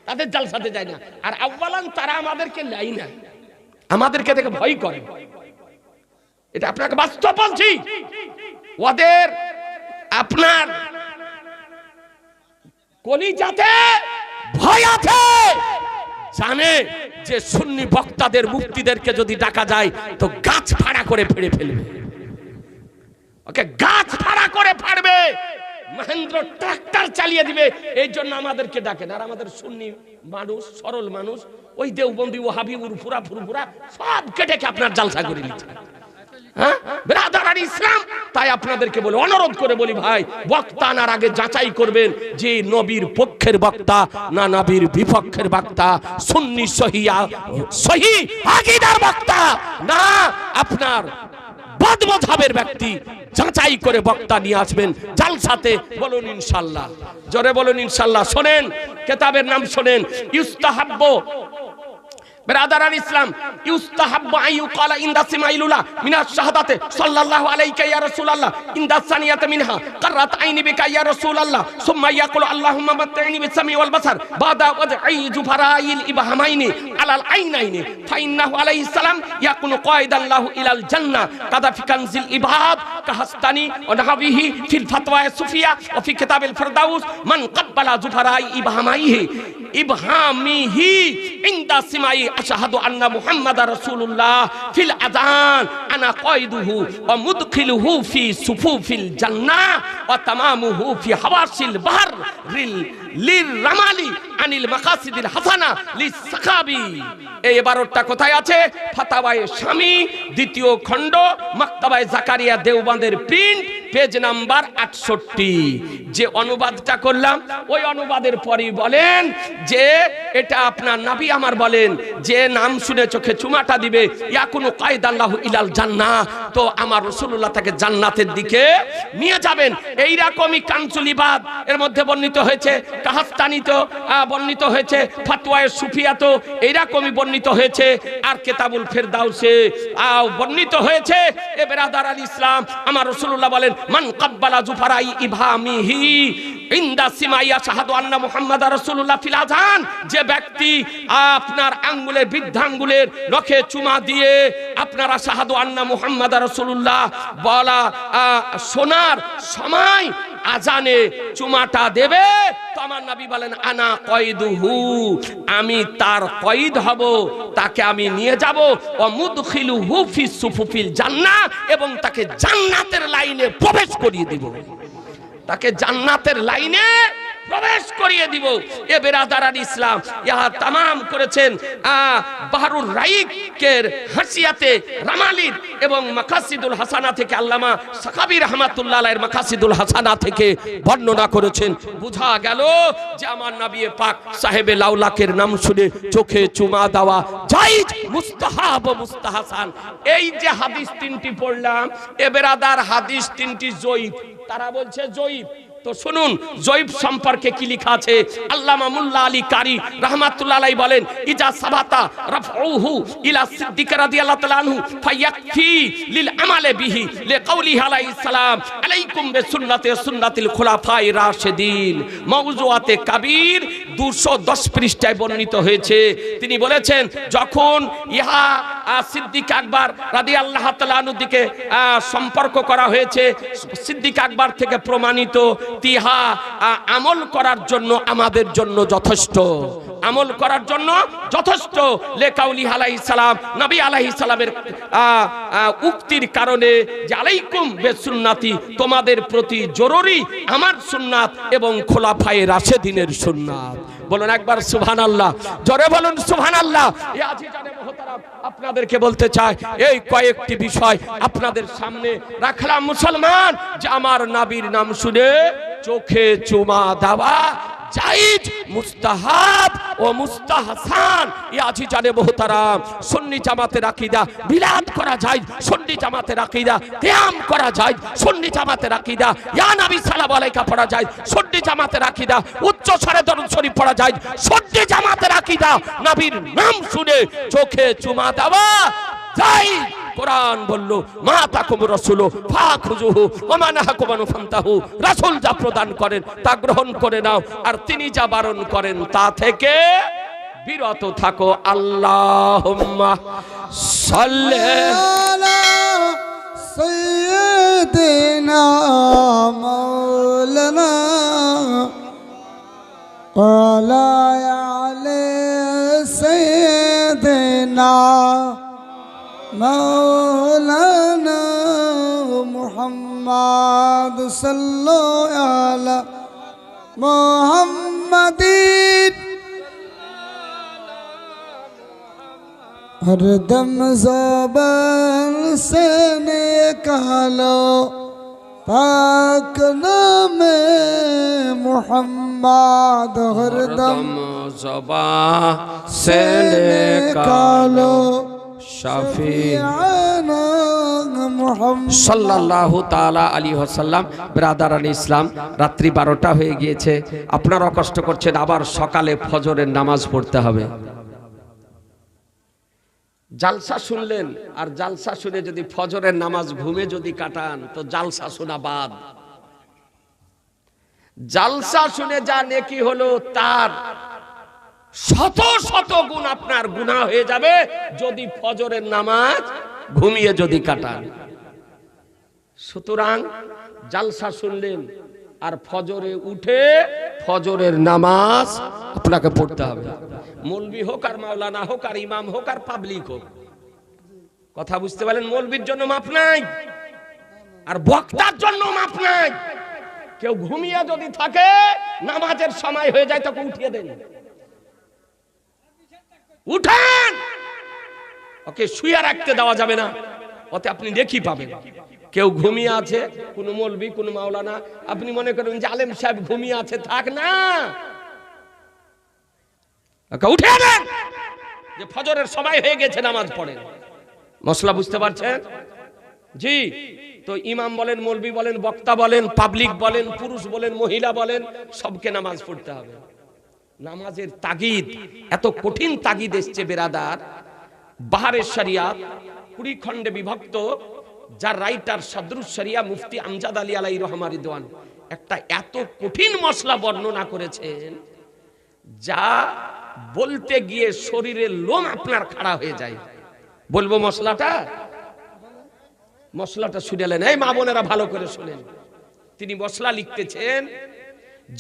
তাদের জালসাতে যায় না। আর আউয়ালান তারা আমাদেরকে লাই না, আমাদেরকে দেখে ভয় করে। এটা আপনাকে বাস্তব বলছি। ওদের আপনার কলিজাতে ভয় আছে, জানে যে সুন্নি বক্তাদের মুফতিদেরকে যদি ডাকা যায় তো গাছ ফাড়া করে ফেড়ে ফেলবে, ওকে গাছ ফাড়া করে ফাড়বে, মহেন্দ্র ট্রাক্টর চালিয়ে দিবে। এই জন্য আমাদেরকে ডাকেন। আর আমাদের সুন্নি মানুষ, সরল মানুষ, ওই দেওবন্দি ওয়াহাবি ফুরফুরা সব কেটে আপনার জালসা করে নিচ্ছে। হ্যাঁ, ব্রাদার আর ইসলাম, তাই আপনাদেরকে বলি, অনুরোধ করে বলি ভাই, বক্তা আনার আগে যাচাই করবেন যে নবীর পক্ষের বক্তা না নবীর বিপক্ষের বক্তা, সুন্নি সহি আকীদার বক্তা না আপনার বদমযহাবের ব্যক্তি। যাচাই করে বক্তা নিয়ে আসবেন জালসাতে। বলুন ইনশাআল্লাহ, জোরে বলুন ইনশাআল্লাহ। শোনেন, কিতাবের নাম শোনেন, ইউস্তাহাব্ব ব্রাদার আল ইসলাম, ইউস্তাহাব্বু আইয়ুকালা ইনদা সিমাইলুলা মিনাশ শাহাদাতে সাল্লাল্লাহু আলাইকা ইয়া রাসূলুল্লাহ ইনদা সানিয়াতে মিনহা কাররাত আইনি বিকা ইয়া রাসূলুল্লাহ সুম্মা ইয়াকুলু আল্লাহুম্মা মাত্তিনি বিসামি ওয়াল বাসার বাদা ওয়াদঈ জুফারাইল ইবহামাইনি আলাল আইনাইনি ফাইন্নাহু আলাইহিস সালাম ইয়াকুনু কায়দান লাহু ইলাল জান্নাহ কাদা ফি কানজিল ইবাদ কাহাস্তানি ওয়া নাহবিহি ফিল ফাতওয়া সুফিয়া ওয়া ফি কিতাবিল ফিরদাউস মান কাব্বালা জুফারাই ইবহামিহি ইনদা সিমাই আশহাদু আন্না মুহাম্মাদার রাসূলুল্লাহ ফিল আযান আনা কায়দুহু ওয়া মুদখিলুহু ফি সুফুফিল জান্নাহ ওয়া তামামুহু ফি হাওয়াসিল বাহর লিল রামালি আনিল মাকাসিদিল হাসানা লিসাকাবি। এই 12টা কোথায় আছে? ফাতাওয়ায়ে শামী দ্বিতীয় খণ্ড, মাকতাবায়ে জাকারিয়া দেওবন্দের প্রিন্ট, পেজ নাম্বার 68। যে অনুবাদটা করলাম ওই অনুবাদের পরেই বলেন যে এটা আপনার নবী আমার বলেন যে নাম শুনে চোখে চুমাটা দিবে ইয়াকুনু কায়দাল্লাহু ইলাল জান্নাহ, তো আমার রাসূলুল্লাহ তাকে জান্নাতের দিকে নিয়ে যাবেন। এইরকমই কানসুলিবাদ এর মধ্যে বর্ণিত হয়েছে, কাহাস্তানিতে বর্ণিত হয়েছে, ফাতওয়ায়ে সুফিয়াতে এইরকমই বর্ণিত হয়েছে, আর কিতাবুল ফিরদাউসে বর্ণিত হয়েছে। এ ব্রাদার আল ইসলাম, আমার রাসূলুল্লাহ বলেন মান কাব্বালা জুফারাই ইবহামিহি ইনদা সিমাইয়া শাহাদু আন্না মুহাম্মাদার রাসূলুল্লাহ ফিল আযান, যে ব্যক্তি আপনার আঙ্গুলের বৃদ্ধাঙ্গুলের নখে চুমা দিয়ে আপনারা শাহাদু আন্না মুহাম্মাদার রাসূলুল্লাহ বলা শোনার সময় আজানে চুমাটা দেবে, তো আমার নবী বলেন আনা কয়দুহু, আমি তার কয়েদ হব, তাকে আমি নিয়ে যাব, ও মুদখিলুহু ফি সুফুফিল জান্নাহ, এবং তাকে জান্নাতের লাইনে প্রবেশ করিয়ে দিব, তাকে জান্নাতের লাইনে প্রবেশ করিয়ে দিব। এ বেরাদারান ইসলাম, ইহা তামাম করেছেন বাহরুর রাইকের হাসিয়াতে রামালির এবং মাকাসিদুল হাসানা থেকে আল্লামা সাকাবি রাহমাতুল্লাহ আলাইহির মাকাসিদুল হাসানা থেকে বর্ণনা করেছেন। বুঝা গেল যে আমার নবী পাক সাহেবে লাউলাকের নাম শুনে চোখে চুমা দেওয়া জায়েজ, মুস্তাহাব ও মুস্তাহাসান। এই যে হাদিস তিনটি পড়লাম, এ বেরাদার হাদিস তিনটি জয়ীফ, তারা বলছে জয়ীফ। তো শুনুন জয়ীফ সম্পর্কে কি লেখা আছে। আল্লামা মুল্লা আলী কারি রাহমাতুল্লাহ আলাইহি বলেন, ইজা সাবাতা রাফউহু ইলা সিদ্দিক রাদিয়াল্লাহু তাআলা আনহু ফায়াকফি লিল আমালে বিহি লিকাউলিহি আলাইহিস সালাম আলাইকুম বিসুন্নতি সুন্নাতিল খুলাফায়ে রাশিদিন। মাওজুআতে কাবীর 210 পৃষ্ঠায় বর্ণিত হয়েছে। তিনি বলেছেন, যখন ইহা সিদ্দিক আকবর রাদিয়াল্লাহু তাআলা আনহুর দিকে সম্পর্ক করা হয়েছে, সিদ্দিক আকবর থেকে প্রমাণিত তিহা আমল করার জন্য আমাদের জন্য যথেষ্ট, আমল করার জন্য যথেষ্ট। লেকাউলি আলাইহিস সালাম, নবী আলাইহিস সালামের উক্তির কারণে যে আলাইকুম বিসুন্নতি, তোমাদের প্রতি জরুরি আমার সুন্নাত এবং খোলাফায়ে রাশিদিনের সুন্নাত। বলুন একবার সুবহানাল্লাহ, জোরে বলুন সুবহানাল্লাহ। এই আজিজানে মুহতারাম, আপনাদেরকে বলতে চাই, এই কয়েকটি বিষয় আপনাদের সামনে রাখলাম মুসলমান, যে আমার নবীর নাম শুনে চোখে চুমা দেওয়া জায়েজ, মুস্তাহাব ও মুস্তাহসান। এই আজিজানে মুহতারাম, সুন্নি জামাতের আকীদা বিলাদ করা যায়, সুন্নি জামাতের আকীদা কিয়াম করা যায়, সুন্নি জামাতের আকীদা ইয়া নবী সাল্লাল্লাহু আলাইহি পড়া যায়, সুন্নি জামাতের আকীদা উচ্চ স্বরে দরুদ শরীফ পড়া যায়, সুন্নি জামাতের আকীদা নবীর নাম শুনে চোখে চুমা দেওয়া জায়েজ। কোরআন বলল, মা তাকুম রাসূলু ফাখুযুহু ওয়া মা নাহাকুম আনহু ফান্তাহু, রাসূল যা প্রদান করেন তা গ্রহণ করে নাও, আর তিনি যা বারণ করেন তা থেকে বিরত থাকো। আল্লাহুম্মা সাল্লি আলা সাইয়্যিদিনা মাওলানা ওয়ালা আলি সাইয়্যিদিনা মাওলানা মুহাম্মদ সাল্লাল্লাহু আলা মুহাম্মাদিন हरदम ज़बान से निकालो पाक नामे मुहम्मद, हरदम ज़बान से निकालो শাফিআনা মুহাম্মদ সাল্লাল্লাহু তাআলা আলাইহি ওয়াসাল্লাম। ব্রাদারান ইসলাম, রাত্রি 12টা হয়ে গিয়েছে, আপনারা কষ্ট করছেন, আবার সকালে ফজরের নামাজ পড়তে হবে। জালসা শুনলেন, আর জালসা শুনে যদি ফজরের নামাজ ঘুমে যদি কাটান, তো জালসা শোনা বাদ। জালসা শুনে যা নেকি হলো, তার শত শত গুণ আপনার গুনাহ হয়ে যাবে যদি ফজরের নামাজ ঘুমিয়ে যদি কাটান। সুতরাং জালসা শুনলেন, আর ফজরে উঠে ফজরের নামাজ আপনাকে পড়তে হবে। মৌলবি হোক আর মাওলানা হোক আর ইমাম হোক আর পাবলিক হোক, কথা বুঝতে পারলেন? মৌলবির জন্য মাপ নাই, আর বক্তার জন্য মাপ নাই। কেউ ঘুমিয়ে যদি থাকে, নামাজের সময় হয়ে যায়, তখন উঠিয়ে দেন, উঠান, ওকে শুয়ে রাখতে দেওয়া যাবে না, ওতে আপনি দেখি পাবেন। কেউ ঘুমিয়ে আছে, কোন মৌলবি কোন মাওলানা, আপনি মনে করেন যে আলেম সাহেব ঘুমিয়ে আছে, থাক না, ওকে উঠে দেন, যে ফজরের সময় হয়ে গেছে, নামাজ পড়েন। মশলা বুঝতে পারছেন? জি। তো ইমাম বলেন, মৌলবি বলেন, বক্তা বলেন, পাবলিক বলেন, পুরুষ বলেন, মহিলা বলেন, সবকে নামাজ পড়তে হবে। নামাজের তাগিদ, এত কঠিন তাগিদ এসছে বেরাদার। বাহারের শরিয়াত 20 খণ্ডে বিভক্ত, যার রাইটার সদরুস শরিয়া মুফতি আমজাদ আলী আলাইহি রহমা রিদওয়ান একটা এত কঠিন মশলা বর্ণনা করেছেন, যা বলতে গিয়ে শরীরের লোম আপনার খাড়া হয়ে যায়। বলবো মশলাটা শুনেলেন, এই মা বোনেরা ভালো করে শুনেন। তিনি মশলা লিখতেছেন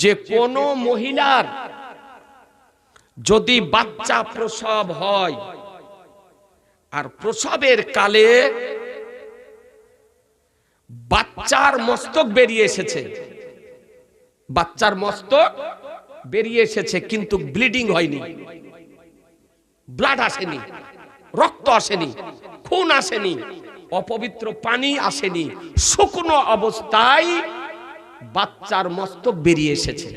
যে কোন মহিলার যদি বাচ্চা প্রসব হয় আর প্রসবের কালে বাচ্চার মস্তক বেরিয়ে এসেছে, বাচ্চার মস্তক বেরিয়ে এসেছে কিন্তু ব্লিডিং হয়নি, ব্লাড আসেনি, রক্ত আসেনি, খুন আসেনি, অপবিত্র পানি আসেনি, শুকনো অবস্থায় বাচ্চার মস্তক বেরিয়ে এসেছে,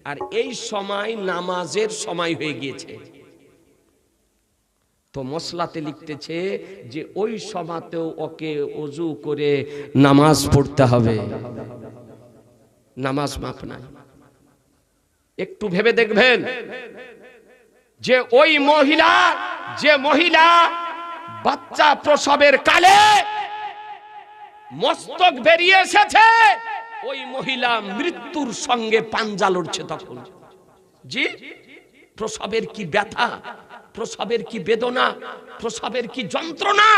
আর এই সময় নামাজের সময় হয়ে গিয়েছে, তো মসলাতে লিখতেছে যে ওই সময়তেও ওকে ওযু করে নামাজ পড়তে হবে, নামাজ মাফ নাই। একটু ভেবে দেখবেন যে ওই মহিলা, যে মহিলা বাচ্চা প্রসবের কালে মস্তক বেরিয়ে এসেছে, ওই মহিলা মৃত্যুর সঙ্গে পাঞ্জা লড়ছে তখন। জি, প্রসবের কি ব্যথা, প্রসবের কি বেদনা, প্রসবের কি যন্ত্রণা,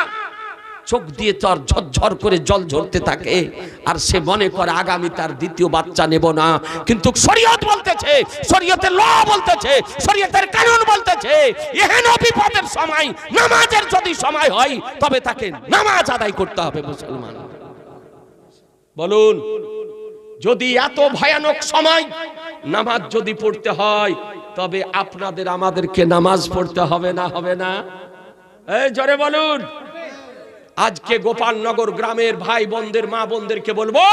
চোখ দিয়ে তার ঝরঝর করে জল ঝরতে থাকে, আর সে মনে করে আগামী তার দ্বিতীয় বাচ্চা নেব না। কিন্তু শরীয়ত বলতেছে, শরীয়তের ল বলতেছে, শরীয়তের কানুন বলতেছে, এহেন বিপদের সময় নামাজের যদি সময় হয় তবে তাকে নামাজ আদায় করতে হবে। মুসলমান বলুন, যদি এত ভয়ানক সময় নামাজ যদি পড়তে হয় তবে আপনাদের আমাদেরকে নামাজ পড়তে হবে না, হবে না? এই জোরে বলুন। আজকে গোপালনগর গ্রামের ভাই বোনদের, মা বোনদেরকে বলবো,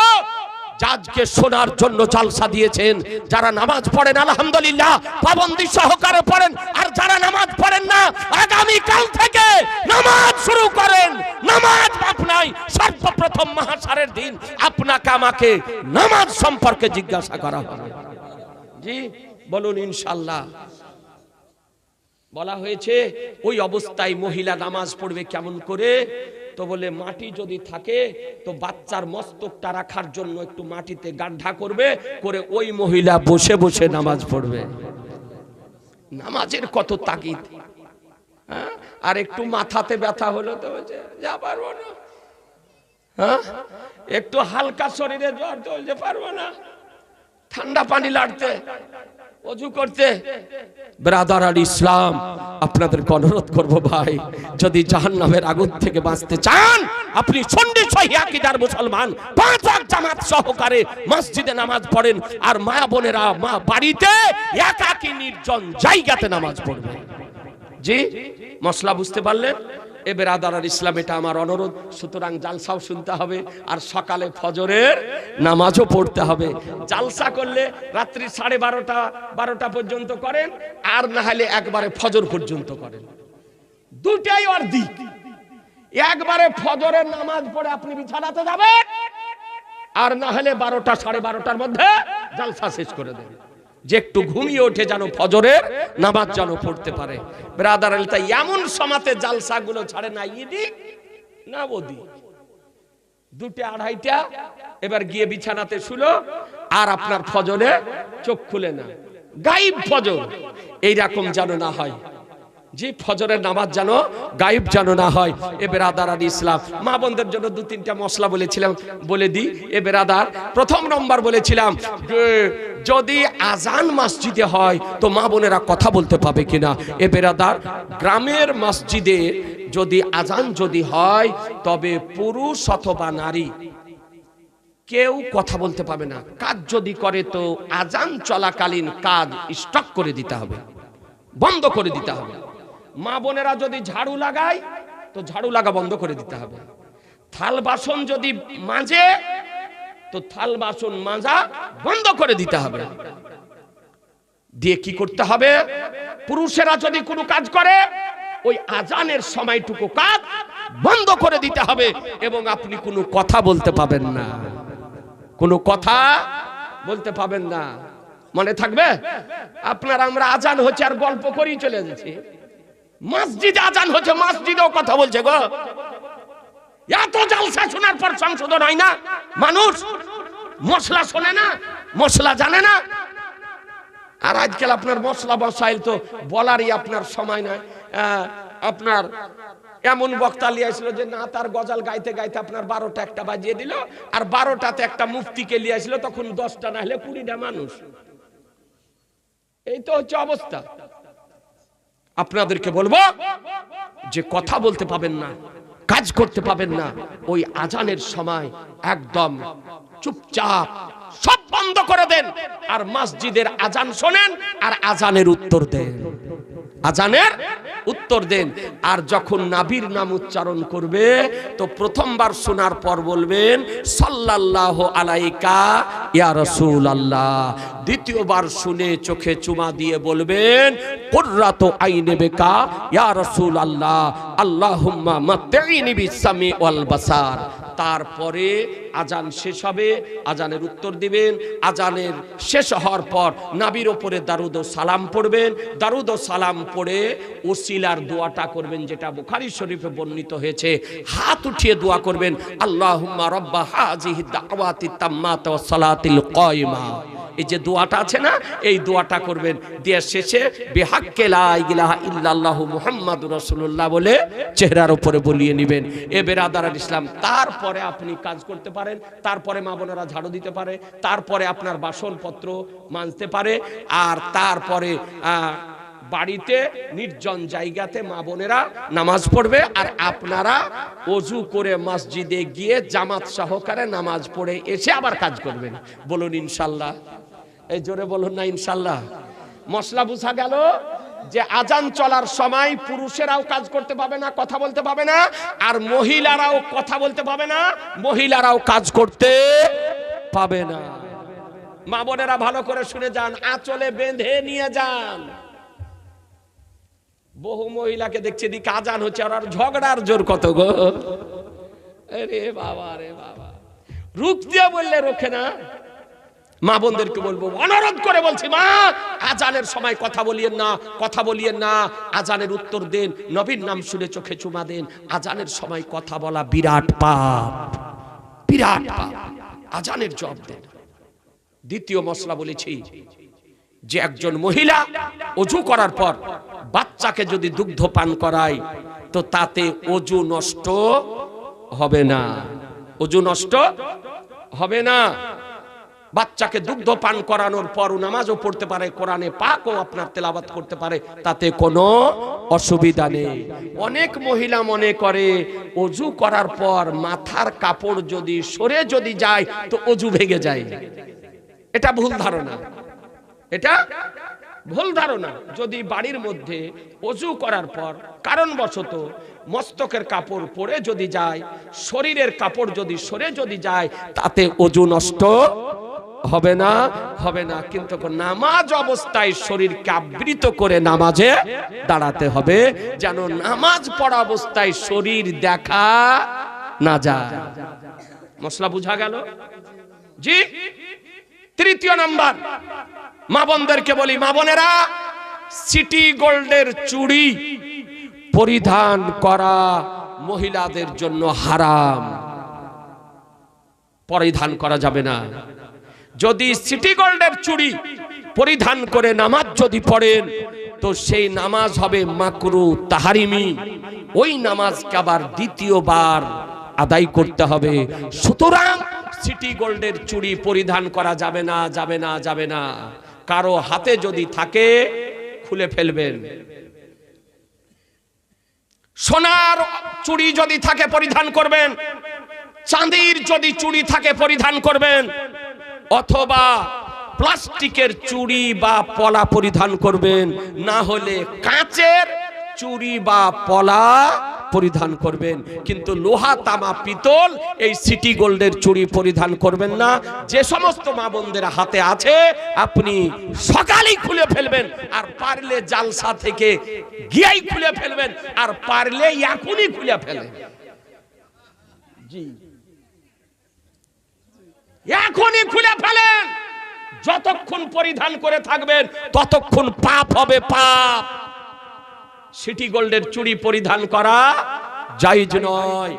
আজকে শোনার জন্য জালসা দিয়েছেন, যারা নামাজ পড়েন আলহামদুলিল্লাহ পাবন্দি সহকারে পড়েন, আর যারা নামাজ পড়েন না আগামী কাল থেকে নামাজ শুরু করেন। নামাজ বাপ নাই, সর্বপ্রথম মাহশারের দিন আপনাকে আমাকে নামাজ সম্পর্কে জিজ্ঞাসা করা হবে। জি বলুন ইনশাআল্লাহ। বলা হয়েছে ওই অবস্থায় মহিলা নামাজ পড়বে কেমন করে, তো বলে মাটি যদি থাকে তো বাচ্চার মস্তকটা রাখার জন্য একটু মাটিতে গাড্ডা করবে, করে ওই মহিলা বসে বসে নামাজ পড়বে। নামাজের কত তাকিদ। আর একটু মাথাতে ব্যথা হলো তো যা পারবো না, একটু হালকা শরীরে জ্বর চলতে পারবো না, ঠান্ডা পানি লাগতে, ওযু করতে। ব্রাদার আর ইসলাম, আপনাদেরকে অনুরোধ করব ভাই, যদি জাহান্নামের আগুন থেকে বাঁচতে চান আপনি সুন্নি সহিহ আকীদার মুসলমান 5 ওয়াক্ত জামাত সহকারে মসজিদে নামাজ পড়েন, আর মা বোনেরা মা বাড়িতে একাকী নির্জন জায়গাতে নামাজ পড়বেন। জি মশলা বুঝতে পারলেন? এ ব্রাদার আর ইসলাম, এটা আমার অনুরোধ। সুতরাং জালসাও শুনতে হবে, আর সকালে ফজরের নামাজও পড়তে হবে। জালসা করলে রাত্রি 12:30 পর্যন্ত করেন, আর না হলে একবারে ফজর পর্যন্ত করেন, দুটাই অর্ধেক। একবারে ফজরের নামাজ পড়ে আপনি বিছানাতে যাবেন, আর না হলে 12টা 12:30টার মধ্যে জালসা শেষ করে দেন, যে একটু ঘুমিয়ে ওঠে যেন ফজরের নামাজ যেন পড়তে পারে। ব্রাদার আলতা এমন সমাতে জালসা গুলো ছাড়ে না, ইদি না ওদি, 2টা 2:30 এবার গিয়ে বিছানাতে শুলো, আর আপনার ফজরে চোখ খুলে না, গায়েব ফজর এইরকম যেন না হয়। জি ফজরের নামাজ যেন গায়েব যেন না হয়। এ ব্রাদার আর ইসলাম, মা বোনদের জন্য 2-3টা মশলা বলেছিলাম, বলে দিই। এ ব্রাদার, প্রথম নম্বর বলেছিলাম যদি আজান মসজিদে হয় তো মা বোনেরা কথা বলতে পাবে কিনা। এ ব্রাদার, গ্রামের মসজিদে যদি আজান যদি হয় তবে পুরুষ অথবা নারী কেউ কথা বলতে পাবে না। কাজ যদি করে তো আজান চলাকালীন কাজ স্টপ করে দিতে হবে, বন্ধ করে দিতে হবে। মা বোনেরা যদি ঝাড়ু লাগায় তো ঝাড়ু লাগা বন্ধ করে দিতে হবে। থাল বাসন যদি মাজে তো থাল বাসন মাজা বন্ধ করে দিতে হবে। দিয়ে কি করতে হবে, পুরুষেরা যদি কোনো কাজ করে ওই আজানের সময়টুকু কাজ বন্ধ করে দিতে হবে, এবং আপনি কোনো কথা বলতে পাবেন না, কোনো কথা বলতে পাবেন না। মনে থাকবে আপনার, আমরা আজান হচ্ছে আর গল্প করেই চলে যাচ্ছি। মসজিদে আজান হচ্ছে, মসজিদেও কথা বলছে গো। এত জালসা শোনার পর সংশোধন হয় না? মানুষ মশলা শোনে না, মশলা জানে না। আর আজকাল আপনার মশলা বসাইল তো বলারই আপনার সময় নয়। আপনার এমন বক্তা লিয়ে আসলো যে না তার গজাল গাইতে গাইতে আপনার 12টা 1টা বাজিয়ে দিল, আর 12টাতে একটা মুফতিকে লিয়ে আসলো, তখন 10টা না হলে 20টা মানুষ। এই তো হচ্ছে অবস্থা। আপনাদেরকে বলবো যে কথা বলতে পাবেন না, কাজ করতে পাবেন না, ওই আজানের সময় একদম চুপচাপ সব বন্ধ করে দেন, আর মসজিদের আজান শোনেন আর আজানের উত্তর দেন, আজানের উত্তর দেন। আর যখন নবীর নাম উচ্চারণ করবে তো প্রথমবার শোনার পর বলবেন সাল্লাল্লাহু আলাইকা ইয়া রাসূলুল্লাহ। দ্বিতীয়বার শুনে চোখে চুমা দিয়ে বলবেন কুররাতু আইনি বিকা ইয়া রাসূলুল্লাহ আল্লাহুম্মা মাত্তিনি বিসামি ওয়াল বাসার। তারপরে আজান শেষ হবে, আজানের উত্তর দিবেন। আজানের শেষ হওয়ার পর নবীর উপরে দারুদ ও সালাম পড়বেন। দারুদ ও সালাম পড়ে ওসিলার দোয়াটা করবেন, যেটা বুখারী শরীফে বর্ণিত হয়েছে। হাত উঠিয়ে দোয়া করবেন আল্লাহুম্মা রাব্বা হাযিহি দাওয়াতি তাম্মাতি ওয়াস সালাতিল কায়িমা। এই যে দোয়াটা আছে না, এই দোয়াটা করবেন। দিয়ে শেষে বিহাক্কে লা ইলাহা ইল্লাল্লাহু মুহাম্মাদুর রাসূলুল্লাহ বলে চেহারার উপরে বলিয়ে নেবেন। এ বেরাদার ইসলাম, তারপরে আপনি কাজ করতে পারেন, তারপরে মা বোনেরা ঝাড়ু দিতে পারে, তারপরে আপনার বাসনপত্র মাজতে পারে, আর তারপরে বাড়িতে নির্জন জায়গাতে মা বোনেরা নামাজ পড়বে, আর আপনারা ওযু করে মসজিদে গিয়ে জামাত সহকারে নামাজ পড়ে এসে আবার কাজ করবেন। বলুন ইনশাল্লাহ। এই জোরে বলুন না ইনশাল্লাহ। মশলা বুঝা গেল যে আজান চলার সময় পুরুষেরাও কাজ করতে পাবে না, কথা বলতে পাবে না, আর মহিলারাও কথা বলতে পাবে না, মহিলারাও কাজ করতে পাবে না। মা বোনেরা ভালো করে শুনে যান, আঁচলে বেঁধে নিয়ে যান। বহু মহিলাকে দেখছে দিকে আজান হচ্ছে আর ঝগড়ার জোর কত গো। আরে বাবা রে বাবা, রুখ দিয়ে বললে রোখে না। মা বোনদেরকে বলবো, অনুরোধ করে বলছি, মা আজানের সময় কথা বলিয়েন না, কথা বলিয়েন না, আজানের উত্তর দেন, নবীর নাম শুনে চোখে চুমা দেন। আজানের সময় কথা বলা বিরাট পাপ, বিরাট পাপ। আজানের জবাব দেন। দ্বিতীয় মশলা বলেছি যে একজন মহিলা ওযু করার পর বাচ্চাকে যদি দুগ্ধ পান করায় তো তাতে ওযু নষ্ট হবে না, ওযু নষ্ট হবে না। বাচ্চাকে দুগ্ধ পান করানোর পর নামাজও পড়তে পারে, কোরআনে পাকও আপনার তেলাওয়াত করতে পারে, তাতে কোনো অসুবিধা নেই। অনেক মহিলা মনে করে ওযু করার পর মাথার কাপড় যদি সরে যদি যায় তো ওযু ভেঙে যায়। এটা ভুল ধারণা, এটা ভুল ধারণা। যদি বাড়ির মধ্যে ওযু করার পর কারণবশত মস্তকের কাপড় পরে যদি যায়, শরীরের কাপড় যদি সরে যদি যায়, তাতে ওযু নষ্ট হবে না, হবে না। কিন্তু নামাজ অবস্থায় শরীরকে আবৃত করে নামাজে দাঁড়াতে হবে, যেন নামাজ পড়া অবস্থায় শরীর দেখা না যায়। মশলা বুঝা গেল? জি। তৃতীয় নাম্বার, মা বোনদেরকে বলি, মা বোনেরা সিটি গোল্ডের চুড়ি পরিধান করা মহিলাদের জন্য হারাম, পরিধান করা যাবে না। যদি সিটি গোল্ডের চুড়ি পরিধান করে নামাজ যদি পড়েন তো সেই নামাজ হবে মাকরু তাহারিমি। ওই নামাজকে আবার দ্বিতীয়বার আদায় করতে হবে। সুতরাং সিটি গোল্ডের চুড়ি পরিধান করা যাবে না, যাবে না, যাবে না। কারো হাতে যদি থাকে খুলে ফেলবেন। সোনার চুড়ি যদি থাকে পরিধান করবেন, চাঁদির যদি চুড়ি থাকে পরিধান করবেন, অথবা প্লাস্টিকের চুড়ি বা পলা পরিধান করবেন, না হলে কাঁচের চুড়ি বা পলা পরিধান করবেন। কিন্তু লোহা, তামা, পিতল এই সিটি গোল্ডের চুড়ি পরিধান করবেন না। যে সমস্ত মা বোনদের হাতে আছে আপনি সকালেই খুলে ফেলবেন, আর পারলে জালসা থেকে গিয়েই খুলে ফেলবেন, আর পারলে এখনই খুলে ফেলেন। জি, এখনই খুলে ফেলেন। যতক্ষণ পরিধান করে থাকবেন ততক্ষণ পাপ হবে, পাপ। সিটি গোল্ডের চুড়ি পরিধান করা জায়েজ নয়,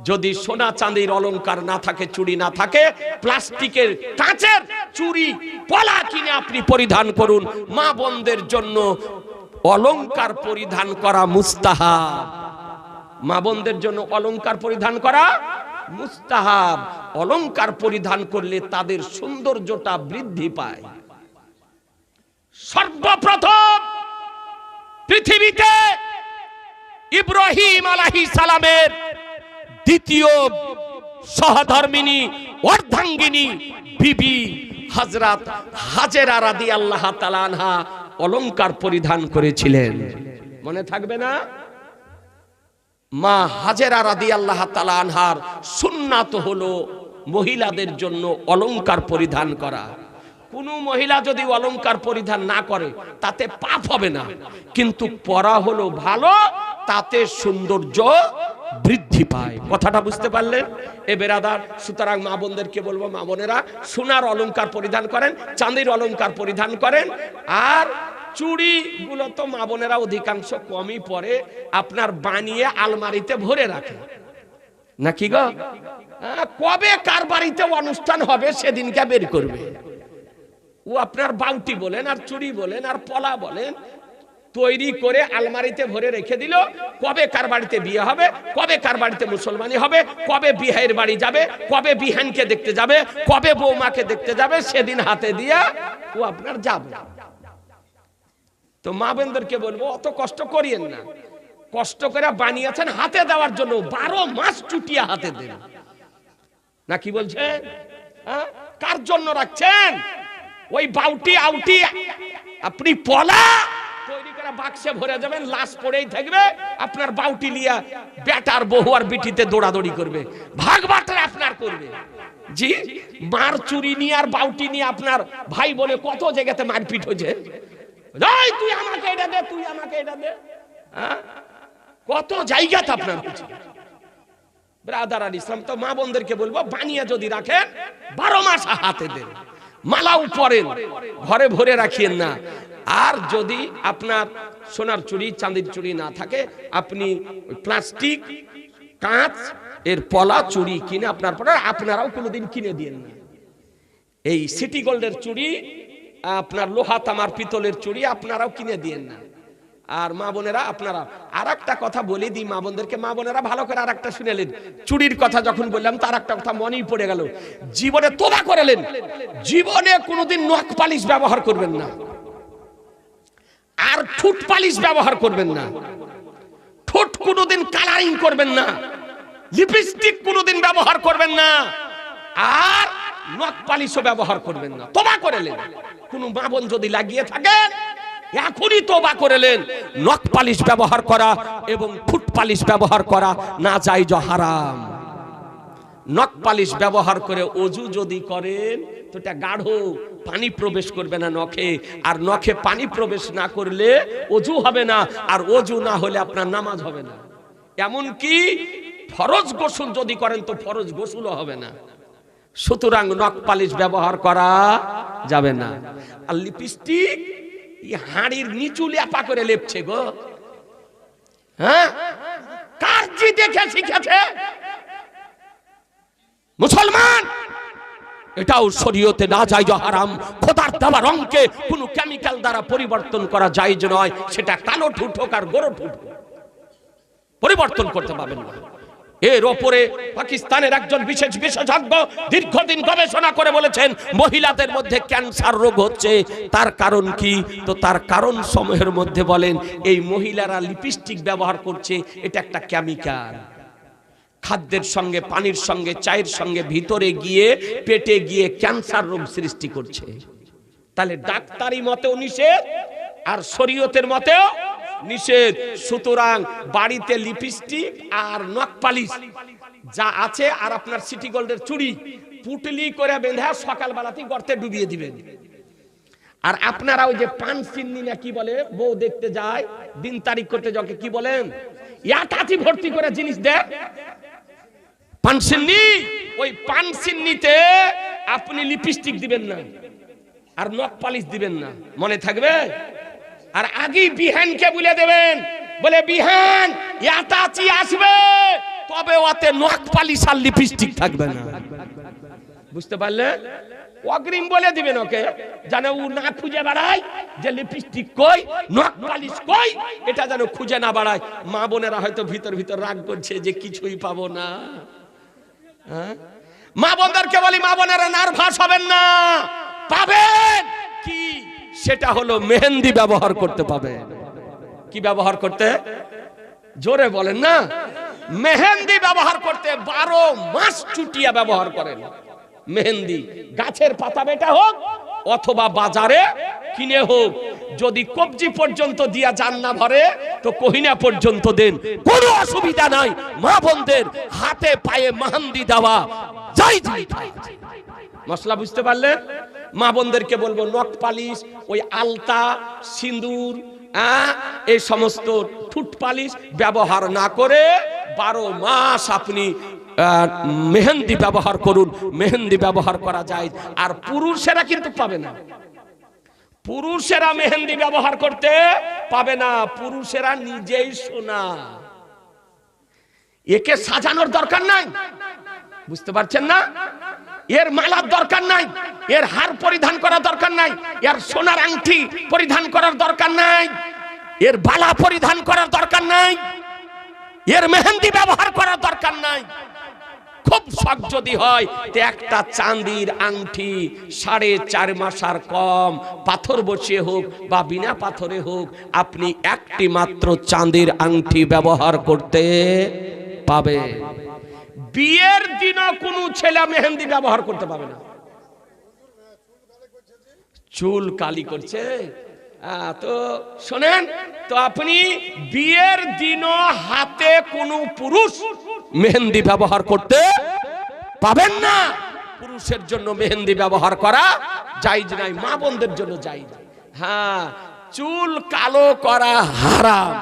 যদি সোনা চাঁদির অলংকার না থাকে, চুড়ি না থাকে, প্লাস্টিকের কাঁচের চুড়ি পলা কিনে আপনি পরিধান করুন। মা বোনদের জন্য অলংকার পরিধান করা মুস্তাহাব। মা বোনদের জন্য অলংকার পরিধান করা মুস্তাহাব। অলংকার পরিধান করলে তাদের সৌন্দর্যটা বৃদ্ধি পায়। সর্বপ্রথম পৃথিবীতে ইব্রাহিম আলাইহিস সালামের দ্বিতীয় সহধর্মিনী অর্ধাঙ্গিনী বিবি হযরত হাজেরা রাদিয়াল্লাহু তাআলা আনহা অলংকার পরিধান করেছিলেন। মনে থাকবে না? মা হাজেরা রাদিয়াল্লাহু তাআলা আনহার সুন্নাত হলো মহিলাদের জন্য অলংকার পরিধান করা। কোন মহিলা যদি অলংকার পরিধান না করে তাতে পাপ হবে না, কিন্তু পরা হলো ভালো, তাতে সৌন্দর্য বৃদ্ধি পায়। কথাটা বুঝতে পারলেন? এ বেরাদার, সুতরাং মা বোনদেরকে বলবো, মা বোনেরা সোনার অলংকার পরিধান করেন, চাঁদির অলংকার পরিধান করেন। আর চুড়ি গুলো তো মা বোনেরা অধিকাংশ কমই পরে, আপনার বানিয়ে আলমারিতে ভরে রাখেন নাকি গো? কবে কার বাড়িতে অনুষ্ঠান হবে সেদিনকে বের করবে। ও আপনার বাউটি বলেন আর চুড়ি বলেন আর পলা বলেন, তৈরি করে আলমারিতে ভরে রেখে দিল। কবে কার বাড়িতে বিয়ে হবে, কবে কার বাড়িতে মুসলমানি হবে, কবে বিহাইয়ের বাড়ি যাবে, কবে বিহানকে দেখতে যাবে, কবে বৌমাকে দেখতে যাবে, সেদিন হাতে দিয়া ও আপনার যাবে। তো মা বোনদেরকে বলবো, অত কষ্ট করিয়েন না। কষ্ট করে বানিয়েছেন হাতে দেওয়ার জন্য, 12 মাস চুটিয়া হাতে দেন না, কি বলছেন? কার জন্য রাখছেন? ওই বাউটি আউটি আপনি পলা তৈরি করে বাক্সে ভরে যাবেন, লাশ পড়েই থাকবে। আপনার বাউটি লিয়া বেটার বহু আর বিটিতে দৌড়াদৌড়ি করবে, ভাগ বাটরা আপনার করবে। জি, মার চুরি নিয়ে আর বাউটি নিয়ে আপনার ভাই বলে কত জায়গাতে মারপিট হয়েছে। তুই আমাকে এটা দে, তুই আমাকে এটা দে, কত জায়গাতে আপনার ব্রাদার আল ইসলাম। তো মা বোনদেরকে বলবো, বানিয়ে যদি রাখেন 12 মাস হাতে দেন, মালাও পরেন, ঘরে ভরে রাখিয়েন না। আর যদি আপনার সোনার চুড়ি চাঁদির চুড়ি না থাকে, আপনি প্লাস্টিক কাঁচ এর পলা চুড়ি কিনে আপনারাও কোনোদিন কিনে দিয়েন না। এই সিটি গোল্ডের চুড়ি, আপনার লোহা তামার পিতলের চুড়ি আপনারাও কিনে দিয়েন না। আর মা বোনেরা, আপনারা আর একটা কথা বলে দিই মা বোনদেরকে, মা বোনেরা ভালো করে আর একটা শুনেলেন। চুড়ির কথা যখন বললাম তার একটা কথা মনেই পড়ে গেল। জীবনে তোবা করেলেন, জীবনে কোনোদিন নখ পালিশ ব্যবহার করবেন না, আর ঠোঁট পালিশ ব্যবহার করবেন না, ঠোঁট কোনোদিন কালারিং করবেন না, লিপস্টিক কোনোদিন ব্যবহার করবেন না, আর নখ পালিশও ব্যবহার করবেন না। তোবা করেলেন। কোন মা বোন যদি লাগিয়ে থাকেন, এখনই তোবা করেলেন। নখ পালিশ ব্যবহার করা এবং ঠোঁট পালিশ ব্যবহার করা না জায়েজ, হারাম। নখ পালিশ ব্যবহার করে অজু যদি করেন তো এটা গাঢ়, পানি প্রবেশ করবে না নখে, আর নখে পানি প্রবেশ না করলে অজু হবে না, আর অজু না হলে আপনার নামাজ হবে না। এমনকি ফরজ গোসল যদি করেন তো ফরজ গোসলও হবে না। সুতরাং নখ পালিশ ব্যবহার করা যাবে না। আর লিপস্টিক হাড়ির নিচু লেপা করে লেপছে গো, হ্যাঁ, কার জি দেখে শিখেছে? মুসলমান, এটাও শরীয়তে না জায়েজ, হারাম। খোদার দেওয়া রঙকে কোনো কেমিক্যাল দ্বারা পরিবর্তন করা জায়েজ নয়। সেটা কালো ঠোঁট হোক আর গোরো ঠোঁট হোক, পরিবর্তন করতে পারবেন না। এর ওপরে পাকিস্তানের একজন বিশেষ বিশেষজ্ঞ দীর্ঘদিন গবেষণা করে বলেছেন, মহিলাদের মধ্যে ক্যান্সার রোগ হচ্ছে। তার কারণ কি? তো তার কারণ সমূহের মধ্যে বলেন, এই মহিলারা লিপস্টিক ব্যবহার করছে, এটা একটা কেমিক্যাল। খাদ্যের সঙ্গে, পানির সঙ্গে, চায়ের সঙ্গে ভিতরে গিয়ে পেটে গিয়ে ক্যান্সার রোগ সৃষ্টি করছে। তাহলে ডাক্তারি মতেও নিষেধ আর শরীয়তের মতেও নিষেধ। সুতরাং বাড়িতে লিপস্টিক আর নখ পালিশ যা আছে, আর আপনার সিটি গোল্ডের চুড়ি পুটলি করে বেঁধে সকালবেলাতেই গর্তে ডুবিয়ে দিবেন। আর আপনারা ওই যে পান সিন্নি না কি বলে, বউ দেখতে যায়, দিন তারিখ করতে যাকে কি বলেন, ইয়াটাতি ভর্তি করে জিনিস দেয় পান সিন্নি। ওই পান সিন্নিতে আপনি লিপস্টিক দিবেন না আর নখ পালিশ দিবেন না, মনে থাকবে। আর আগে বিহানকে বলে দেবেন, বলে বিহান ইয়াটাচি আসবে, তবে ওতে নখ পালিশ আর লিপস্টিক থাকবে না। বুঝতে পারলে? অগ্রিম বলে দিবেন ওকে, যেন ও না খুঁজে বেড়ায় যে লিপস্টিক কই, নখ পালিশ কই, এটা যেন খুঁজে না বেড়ায়। মা বোনেরা হয়তো ভিতর ভিতর রাগ করছে যে কিছুই পাবো না। হ্যাঁ, মা বোনদেরকে বলি, মা বোনেরা নার্ভাস হবেন না, পাবেন কি, সেটা হলো মেহেন্দি ব্যবহার করতে পাবেন। কি ব্যবহার করতে? জোরে বলেন না। মেহেন্দি ব্যবহার করতে 12 মাস চুটিয়া ব্যবহার করেন। মেহেন্দি গাছের পাতা বেটা হোক অথবা বাজারে কিনে হোক, যদি কবজি পর্যন্ত দিয়া যান না ভরে তো কহিনা পর্যন্ত দেন, কোনো অসুবিধা নাই। মা বোনদের হাতে পায়ে মেহেন্দি দেওয়া যাই যাই। মশলা বুঝতে পারলেন? মা বোনদেরকে বলবো নখ পালিশ, ওই আলতা, সিঁদুর, এই সমস্ত ঠোঁট পালিশ ব্যবহার না করে 12 মাস আপনি মেহেন্দি ব্যবহার করুন। মেহেন্দি ব্যবহার করা যায়। আর পুরুষেরা কিন্তু পাবে না, পুরুষেরা মেহেন্দি ব্যবহার করতে পাবে না। পুরুষেরা নিজেই সোনা, একে সাজানোর দরকার নাই। বুঝতে পারছেন না? এর মালার দরকার নাই, এর হার পরিধান করার দরকার নাই, এর সোনার আংটি পরিধান করার দরকার নাই, এর বালা পরিধান করার দরকার নাই, এর মেহেন্দি ব্যবহার করার দরকার নাই। খুব শখ যদি হয় তো একটা চাঁদির আংটি 4.5 মাসার কম, পাথর বসিয়ে হোক বা বিনা পাথরে হোক, আপনি একটি মাত্র চাঁদির আংটি ব্যবহার করতে পাবে। বিয়ের দিনও কোনো ছেলে মেহেন্দি ব্যবহার করতে পাবে না। চুল কালি করছে তো শোনেন, তো আপনি বিয়ের দিনও হাতে কোনো পুরুষ মেহেন্দি ব্যবহার করতে পাবেন না। পুরুষের জন্য মেহেন্দি ব্যবহার করা জায়েজ নাই, মা বোনদের জন্য জায়েজ। হ্যাঁ, চুল কালো করা হারাম,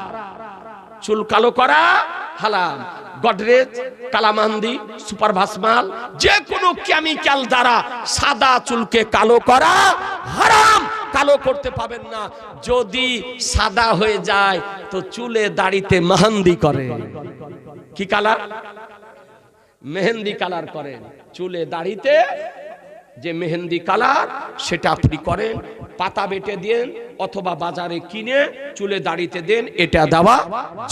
চুল কালো করা হারাম। গডরেজ, কালামান্দি, সুপার ভাসমাল, যে কোনো কেমিক্যাল দ্বারা সাদা চুলকে কালো করা হারাম। কালো করতে পাবেন না। যদি সাদা হয়ে যায় তো চুলে দাড়িতে মেহেন্দি করে। কি কালার? মেহেন্দি কালার করেন। চুলে দাড়িতে যে মেহেন্দি কালার সেটা আপনি করেন, পাতা বেটে দেন অথবা বাজারে কিনে চুলে দাড়িতে দেন, এটা দেওয়া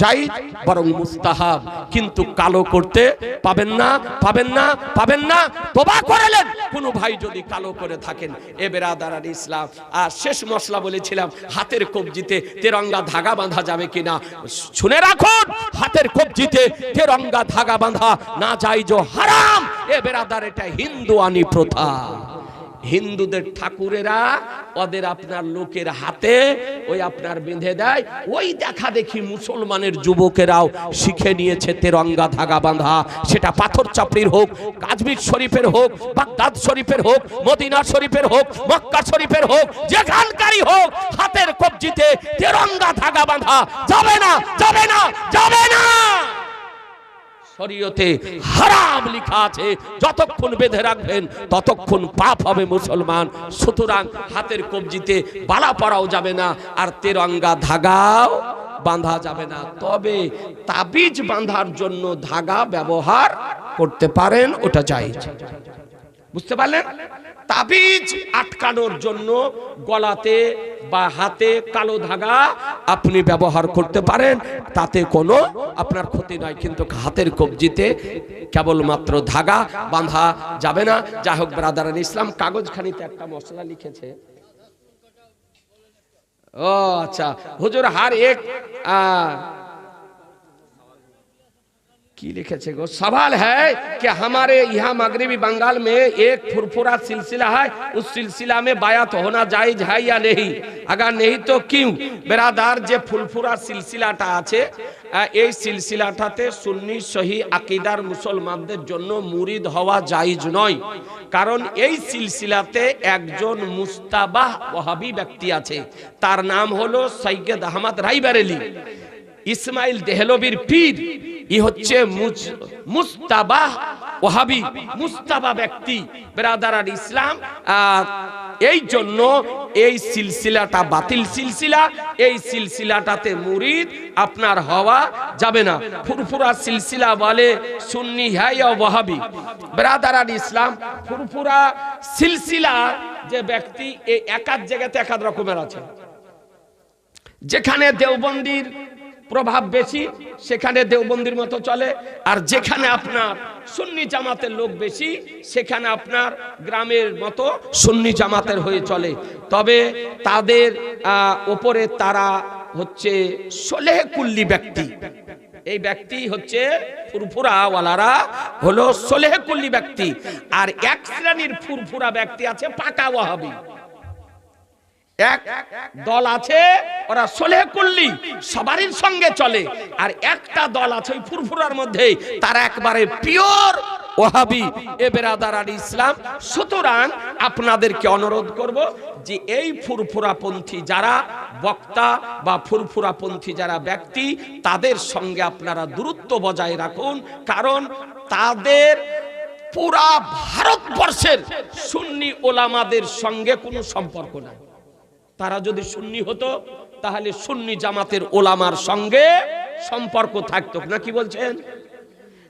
জায়েজ, বরং মুস্তাহাব। কিন্তু কালো করতে পাবেন না, পাবেন না, পাবেন না। তওবা করলেন কোন ভাই যদি কালো করে থাকেন। এ বেরাদারান ইসলাম, আর শেষ মশলা বলেছিলাম, হাতের কবজিতে তেরঙ্গা ধাগা বাঁধা যাবে কিনা শুনে রাখুন। হাতের কবজিতে তেরঙ্গা ধাগা বাঁধা না জায়েজ, হারাম। এ বেরাদার, এটা হিন্দুয়ানি প্রথা। হিন্দুদের ঠাকুরেরা ওদের আপনার লোকের হাতে ওই আপনার বেঁধে দেয়। ওই দেখা দেখি মুসলমানের যুবকেরাও শিখে নিয়েছে তেরঙ্গা ধাগা বাঁধা। সেটা পাথর চাপড়ির হোক, আজমির শরীফের হোক, বাগদাদ শরীফের হোক, মদিনা শরীফের হোক, মক্কা শরীফের হোক, যেখানকারই হোক, হাতের কবজিতে তেরঙ্গা ধাগা বাঁধা যাবে না, যাবে না, যাবে না। শরীয়তে হারাম লেখা আছে। যতক্ষণ বেঁধে রাখবেন ততক্ষণ পাপ হবে মুসলমান। সুতরাং হাতের কবজিতে বালা পরাও যাবে না, আর তেরঙ্গা ধাগাও বাঁধা যাবে না। তবে তাবিজ বাঁধার জন্য ধাগা ব্যবহার করতে পারেন, ওটা জায়েজ। বুঝতে পারলেন? তাবিজ আটকানোর জন্য গলাতে বা হাতে কালো ধাগা আপনি ব্যবহার করতে পারেন, তাতে কোনো আপনার ক্ষতি নয়। কিন্তু হাতের কবজিতে কেবলমাত্র ধাগা বাঁধা যাবে না। যাই হোক ব্রাদারান ইসলাম, কাগজখানিতে একটা মশলা লিখেছে। ও আচ্ছা হুজুর, हर एक की लिखे थे गो, सवाल है कि हमारे यहाँ मगरबी बंगाल में एक फुरफुरा सिलसिला है, उस सिलसिला में बायात होना जायज है या नहीं? अगर नहीं तो क्यों? बेरादार, जे फुरफुरा सिलसिलाटा आछे এই সিলসিলাটাতে সুন্নি সহি আকীদার মুসলমানদের জন্য মুরিদ হওয়া জায়েজ নয়। কারণ এই সিলসিলাতে একজন মুস্তাবাহ ওয়াহাবি ব্যক্তি আছে, তার নাম হলো সৈয়দ আহমদ রায়বেরেলী, ইসমাইল দেহলভির পীর। ই হচ্ছে মুস্তাবাহ ওয়াহাবি, মুস্তাবা ব্যক্তি ব্রাদার আর ইসলাম। এই জন্য এই সিলসিলাটা বাতিল সিলসিলা, এই সিলসিলাটাতে মুরিদ আপনার হওয়া যাবে না। ফুরফুরা সিলসিলা বলে সুন্নি হ্যাঁ ওয়াহাবি, ব্রাদার আর ইসলাম ফুরফুরা সিলসিলা যে ব্যক্তি এই এক এক জায়গাতে এক এক রকমের আছে। যেখানে দেওবন্দির প্রভাব বেশি সেখানে দেওবন্দির মতো চলে, আর যেখানে আপনার সুন্নি জামাতের লোক বেশি সেখানে আপনার গ্রামের মতো সুন্নি জামাতের হয়ে চলে। তবে তাদের উপরে তারা হচ্ছে সলেহ কুল্লি ব্যক্তি। এই ব্যক্তি হচ্ছে ফুরফুরা ওয়ালারা হলো সলেহ কুল্লি ব্যক্তি, আর এক শ্রেণীর ফুরফুরা ব্যক্তি আছে পাকা ওয়াহাবি। এক দল আছে ওরা সলেহ কুল্লি সবারই সঙ্গে চলে, আর একটা দল আছে ওই ফুরফুরার মধ্যে তারা একবারে পিওর ওয়াহাবি এ বেরাদার আর ইসলাম। সুতরাং আপনাদেরকে অনুরোধ করব যে এই ফুরফুরাপন্থী যারা বক্তা বা ফুরফুরাপন্থী যারা ব্যক্তি তাদের সঙ্গে আপনারা দূরত্ব বজায় রাখুন, কারণ তাদের পুরা ভারতবর্ষের সুন্নি ওলামাদের সঙ্গে কোনো সম্পর্ক নাই। তারা যদি সুন্নি হতো তাহলে সুন্নি জামাতের ওলামার সঙ্গে সম্পর্ক থাকতো না, কি বলছেন?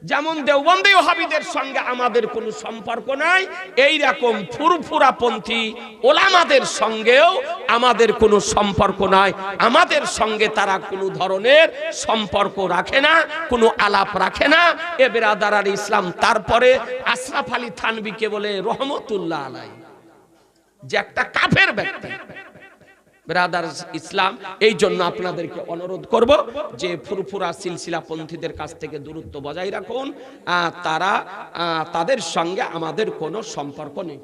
যেমন দেওবন্দি ওয়াহাবিদের সঙ্গে আমাদের কোনো সম্পর্ক নাই, এই রকম ফুরফুরাপন্থী ওলামাদের সঙ্গেও আমাদের কোনো সম্পর্ক নাই। আমাদের সঙ্গে তারা কোনো ধরনের সম্পর্ক রাখে না, কোনো আলাপ রাখে না। এ বেরাদার আর ইসলাম তারপরে আশরাফ আলী থানভীকে বলে রহমতুল্লাহ আলাইহি, যে একটা কাফের ব্যক্তি। ব্রাদার ইসলাম, এই জন্য আপনাদেরকে অনুরোধ করব যে ফুরফুরা সিলসিলা পন্থীদের কাছ থেকে দূরত্ব বজায় রাখুন। তারা তাদের সঙ্গে আমাদের কোনো সম্পর্ক নেই।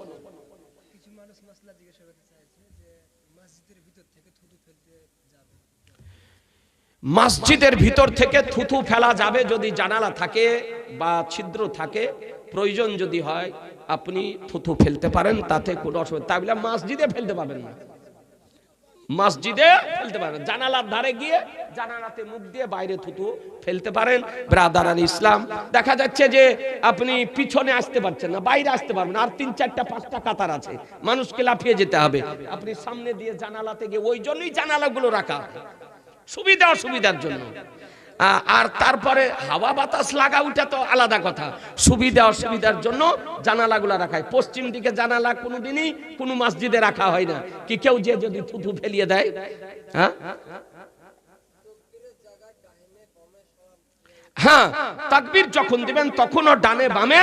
মসজিদের ভিতর থেকে থুতু ফেলা যাবে যদি জানালা থাকে বা ছিদ্র থাকে, প্রয়োজন যদি হয় আপনি থুতু ফেলতে পারেন, তাতে কোনো অসুবিধা। তাই বলে মসজিদে ফেলতে পারবেন না, মসজিদে ফেলতে পারেন, জানালার ধারে গিয়ে জানালাতে মুখ দিয়ে বাইরে থুতু ফেলতে পারেন। ব্রাদার আর ইসলাম, দেখা যাচ্ছে যে আপনি পিছনে আসতে পারছেন না, বাইরে আসতে পারবেন, আর 3, 4, 5টা কাতার আছে, মানুষকে লাফিয়ে যেতে হবে, আপনি সামনে দিয়ে জানালাতে গিয়ে, ওই জন্যই জানালাগুলো রাখা সুবিধা অসুবিধার জন্য। আর তারপরে হাওয়া বাতাস লাগা ওটা তো আলাদা কথা, সুবিধা অসুবিধার জন্য জানালাগুলো রাখা হয়। পশ্চিম দিকে জানালা কোনোদিনই কোনো মসজিদে রাখা হয় না, কি কেউ যে যদি থুতু ফেলিয়ে দেয়। হ্যাঁ, তাকবীর যখন দিবেন তখনও ডানে বামে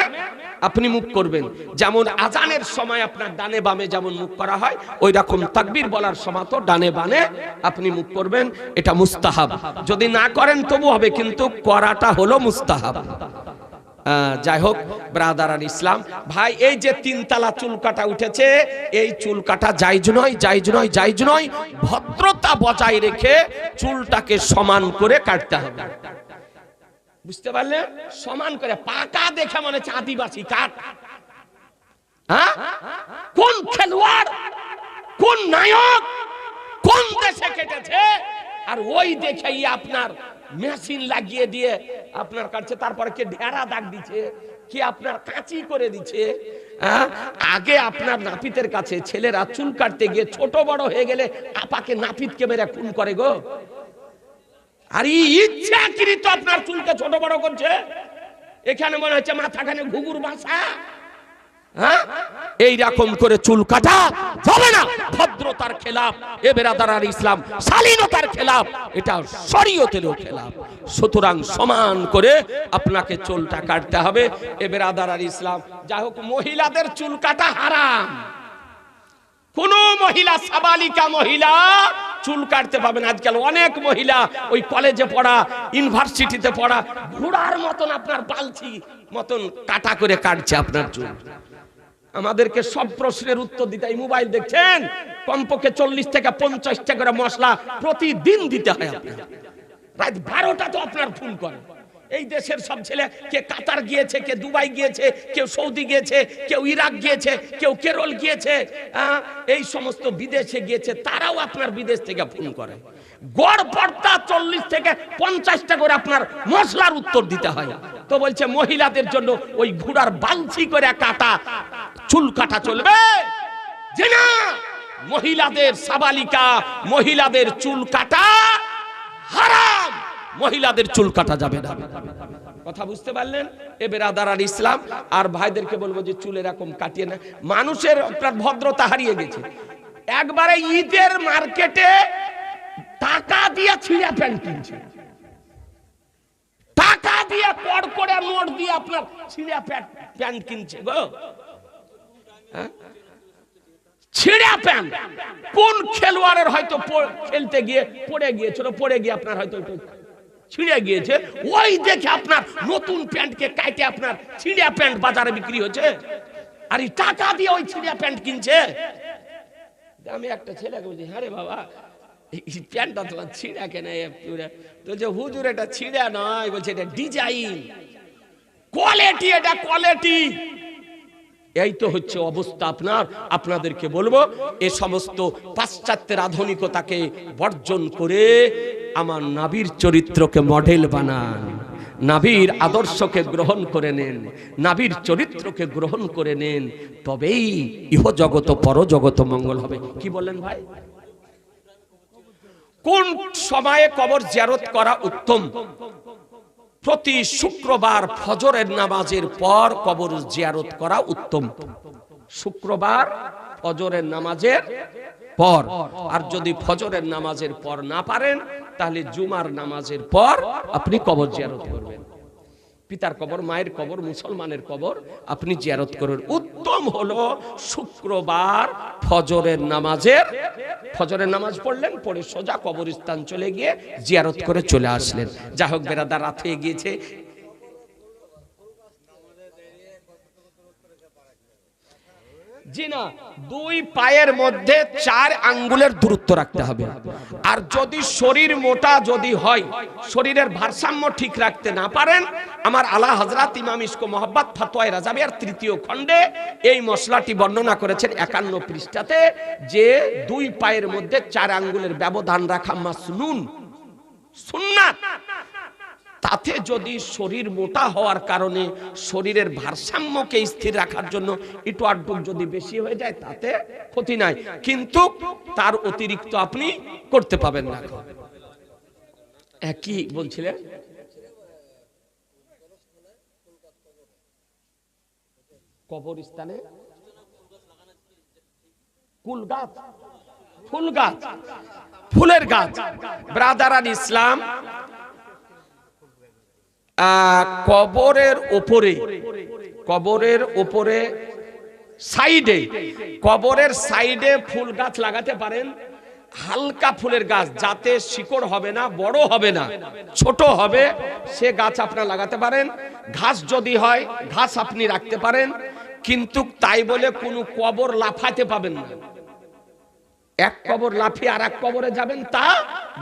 আপনি মুখ করবেন। যেমন আজানের সময় আপনার ডানে বামে যেমন মুখ করা হয়, ওই রকম তাকবীর বলার সময় তো ডানে বামে আপনি মুখ করবেন। এটা মুস্তাহাব, যদি না করেন তবু হবে, কিন্তু করাটা হলো মুস্তাহাব। যাই হোক ব্রাদার আর ইসলাম ভাই, এই যে 3 তালা চুল কাটা উঠেছে, এই চুল কাটা জায়েজ নয়, জায়েজ নয়, জায়েজ নয়। ভদ্রতা বজায় রেখে চুলটাকে সমান করে কাটতে হবে, বুঝতে পারলে? সমান করে, পাকা দেখে মনে হচ্ছে আদিবাসী কাট। কোন খেলোয়াড়, কোন নায়ক কোন দেশে কেটেছে, আর ওই দেখেই আপনার মেশিন লাগিয়ে দিয়ে আপনার কাছে, তারপরে কে ঢেরা দাগ দিচ্ছে, কি আপনার কাঁচি করে দিচ্ছে। আগে আপনার নাপিতের কাছে ছেলেরা চুল কাটতে গিয়ে ছোট বড় হয়ে গেলে আপাকে নাপিতকে মেরে খুন করে গো। আর ইচ্ছাকৃত আপনার চুলকে ছোট বড় করছে, এখানে মনে হচ্ছে মাথাখানে ঘুঘুর বাসা। এই রকম করে চুল কাটা যাবে না, ভদ্রতার খেলাফ। এ বেরাদার আর ইসলাম শালীনতার খেলাফ, এটা শরীয়তেরও খেলাফ। সুতরাং সমান করে আপনাকে চুলটা কাটতে হবে। এ বেরাদার আর ইসলাম, যাই হোক মহিলাদের চুল কাটা হারাম। কোন মহিলা, সাবালিকা মহিলা চুল কাটতে পাবে না। আজকাল অনেক মহিলা ওই কলেজে পড়া, ইউনিভার্সিটিতে পড়া, ঘোড়ার মতন আপনার পালছি মতন কাটা করে কাটছে আপনার চুল। আমাদেরকে সব প্রশ্নের উত্তর দিতে, এই মোবাইল দেখছেন, কমপক্ষে 40 থেকে 50টা করে মশলা প্রতিদিন দিতে হয় আপনার। রাত 12টা তো আপনার ফোন করে। এই দেশের সব ছেলে, কে কাতার গিয়েছে, কে দুবাই গিয়েছে, কেউ সৌদি গিয়েছে, কেউ ইরাক গিয়েছে, কেউ কেরল গিয়েছে, এই সমস্ত বিদেশে গিয়েছে, তারাও আপনার বিদেশ থেকে ফোন করে। গড় পড়তা 40 থেকে 50টা করে আপনার মশলার উত্তর দিতে হয়। তো বলছে মহিলাদের জন্য ওই ঘোড়ার বালছি করে কাটা চুল কাটা চলবে যে না, মহিলাদের সাবালিকা, মহিলাদের চুল কাটা হারাম, মহিলাদের চুল কাটা যাবে না। কথা বুঝতে পারলেন? এ বেরাদার ইসলাম আর ভাইদেরকে বলবো যে চুল এরকম কাটিয়ে না। মানুষের আপনার ভদ্রতা হারিয়ে গেছে। একবারে ঈদের মার্কেটে টাকা দিয়ে ছিঁড়া প্যান্ট কিনছে, টাকা দিয়ে কড়কড়া নোট দিয়ে আপনার ছিঁড়া প্যান্ট কিনছে গো। ছিঁড়া প্যান্ট কোন খেলোয়াড়ের হয়তো খেলতে গিয়ে পড়ে গিয়েছিল, পড়ে গিয়ে আপনার হয়তো ছিঁড়ে গিয়েছে, ওই দেখে আপনার নতুন প্যান্টকে কাটে আপনার ছিঁড়া প্যান্ট বাজারে বিক্রি হচ্ছে, আর এই টাকা দিয়ে ওই ছিঁড়া প্যান্ট কিনছে। আমি একটা ছেলেকে বলছি, হ্যাঁ রে বাবা এই প্যান্টটা তোমার ছিঁড়া কেন? বলছে হুজুর এটা ছিঁড়া নয়, বলছে এটা ডিজাইন, কোয়ালিটি, এটা কোয়ালিটি। এই তো হচ্ছে অবস্থা আপনার। আপনাদেরকে বলবো এ সমস্ত পাশ্চাত্যের আধুনিকতাকে বর্জন করে আমার নবীর চরিত্রকে মডেল বানান, নবীর আদর্শকে গ্রহণ করে নেন, নবীর চরিত্রকে গ্রহণ করে নেন, তবেই ইহ জগত পর জগত মঙ্গল হবে। কি বললেন ভাই? কোন সময়ে কবর জিয়ারত করা উত্তম? প্রতি শুক্রবার ফজরের নামাজের পর কবর জিয়ারত করা উত্তম। শুক্রবার ফজরের নামাজের পর, আর যদি ফজরের নামাজের পর না পারেন তাহলে জুমার নামাজের পর আপনি কবর জিয়ারত করবেন। পিতার কবর, মায়ের কবর, মুসলমানের কবর আপনি জিয়ারত করবেন। উত্তম হলো শুক্রবার ফজরের নামাজ পড়লেন, পড়ে সোজা কবরস্থান চলে গিয়ে জিয়ারত করে চলে আসলেন। যাই হোক বেরাদার, রাত হয়ে গিয়েছে। জি না, দুই পায়ের মধ্যে 4 আঙ্গুলের দূরত্ব রাখতে হবে। আর যদি শরীর মোটা যদি হয়, শরীরের ভারসাম্য ঠিক রাখতে না পারেন, আমার আলা হযরত ইমাম ইশক মোহাব্বত ফতোয়া রাজাবিয়ার 3য় খণ্ডে এই মশলাটি বর্ণনা করেছেন 51 পৃষ্ঠাতে, যে দুই পায়ের মধ্যে 4 আঙ্গুলের ব্যবধান রাখা মাসনুন, সুন্নাত। তাতে যদি শরীর মোটা হওয়ার কারণে শরীরের ভারসাম্যকে স্থির রাখার জন্য একটু আড্ডু যদি বেশি হয়ে যায় তাতে ক্ষতি নাই, কিন্তু তার অতিরিক্ত আপনি করতে পাবেন না। কি বলছিলেন? কবরস্থানে কুল গাছ, ফুল গাছ, ফুলের গাছ। ব্রাদারান ইসলাম, কবরের উপরে সাইডে, কবরের সাইডে ফুল গাছ লাগাতে পারেন। হালকা ফুলের গাছ, যাতে শিকড় হবে না, বড় হবে না, ছোট হবে, সে গাছ আপনারা লাগাতে পারেন। ঘাস যদি হয় ঘাস আপনি রাখতে পারেন, কিন্তু তাই বলে কোনো কবর লাফাতে পাবেন না। এক কবর লাফিয়ে আর এক কবরে যাবেন তা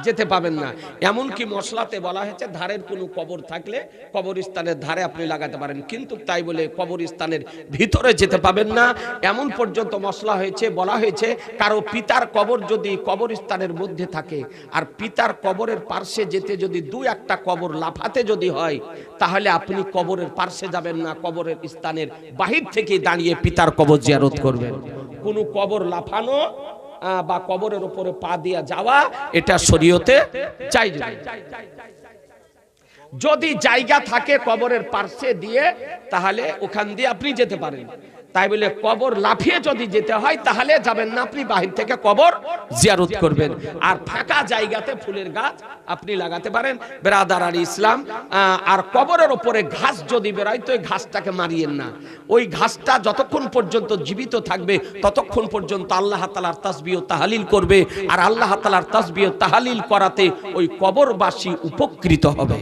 যেতে পাবেন না। এমনকি মশলাতে বলা হয়েছে ধারের কোনো কবর থাকলে কবরস্থানের ধারে আপনি লাগাতে পারেন, কিন্তু তাই বলে কবরস্থানের ভিতরে যেতে পাবেন না। এমন পর্যন্ত মশলা হয়েছে, বলা হয়েছে কারো পিতার কবর যদি কবরস্থানের মধ্যে থাকে আর পিতার কবরের পার্শ্বে যেতে যদি 2-1টা কবর লাফাতে যদি হয়, তাহলে আপনি কবরের পার্শ্বে যাবেন না, কবরের স্থানের বাহির থেকে দাঁড়িয়ে পিতার কবর জিয়ারত করবেন। কোনো কবর লাফানো বা কবরের উপরে পা দিয়া যাওয়া এটা শরীয়তে জায়েজ। যদি জায়গা থাকে কবরের পাশে দিয়ে, তাহলে ওখান দিয়ে আপনি যেতে পারেন। তাই বলে কবর লাফিয়ে যদি যেতে হয় তাহলে যাবেন না, আপনি বাহির থেকে কবর জিয়ারত করবেন। আর ফাঁকা জায়গাতে ফুলের গাছ আপনি লাগাতে পারেন। বেরাদার ইসলাম, আর কবরের উপরে ঘাস যদি বেরোয় তো ওই ঘাসটাকে মারিয়েন না। ওই ঘাসটা যতক্ষণ পর্যন্ত জীবিত থাকবে ততক্ষণ পর্যন্ত আল্লাহ তাআলার তাসবিহ ও তাহলিল করবে, আর আল্লাহ তাআলার তাসবিহ ও তাহলিল করাতে ওই কবরবাসী উপকৃত হবে।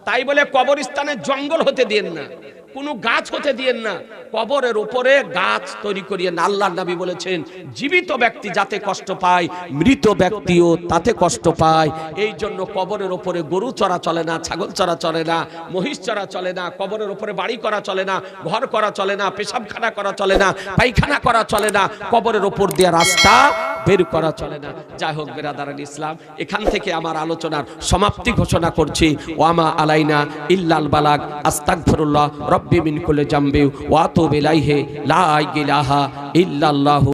তাই বলে কবরস্থানে জঙ্গল হতে দিয়েন না, কোনো গাছ হতে দিয়েন না, কবরের উপরে গাছ তৈরি করিয়ে না। আল্লাহর নবী বলেছেন জীবিত ব্যক্তি যাতে কষ্ট পায়, মৃত ব্যক্তিও তাতে কষ্ট পায়। এই জন্য কবরের উপরে গরু চড়া চলে না, ছাগল চড়া চলে না, মহিষ চড়া চলে না, কবরের উপরে বাড়ি করা চলে না, ঘর করা চলে না, পেশাবখানা করা চলে না, পায়খানা করা চলে না। কবরের উপর দিয়ে রাস্তা বের করা চলে না। যাই হোক বেরাদারান ইসলাম, এখান থেকে আমার আলোচনার সমাপ্তি ঘোষণা করছি। ওয়ামা আলাইনা ইল্লাল বালাগ। আস্তাগফিরুল্লাহ রব্বি মিন কুল্লি জামবি ওয়া আতুবু ইলাইহি লা ইলাহা ইল্লাল্লাহু।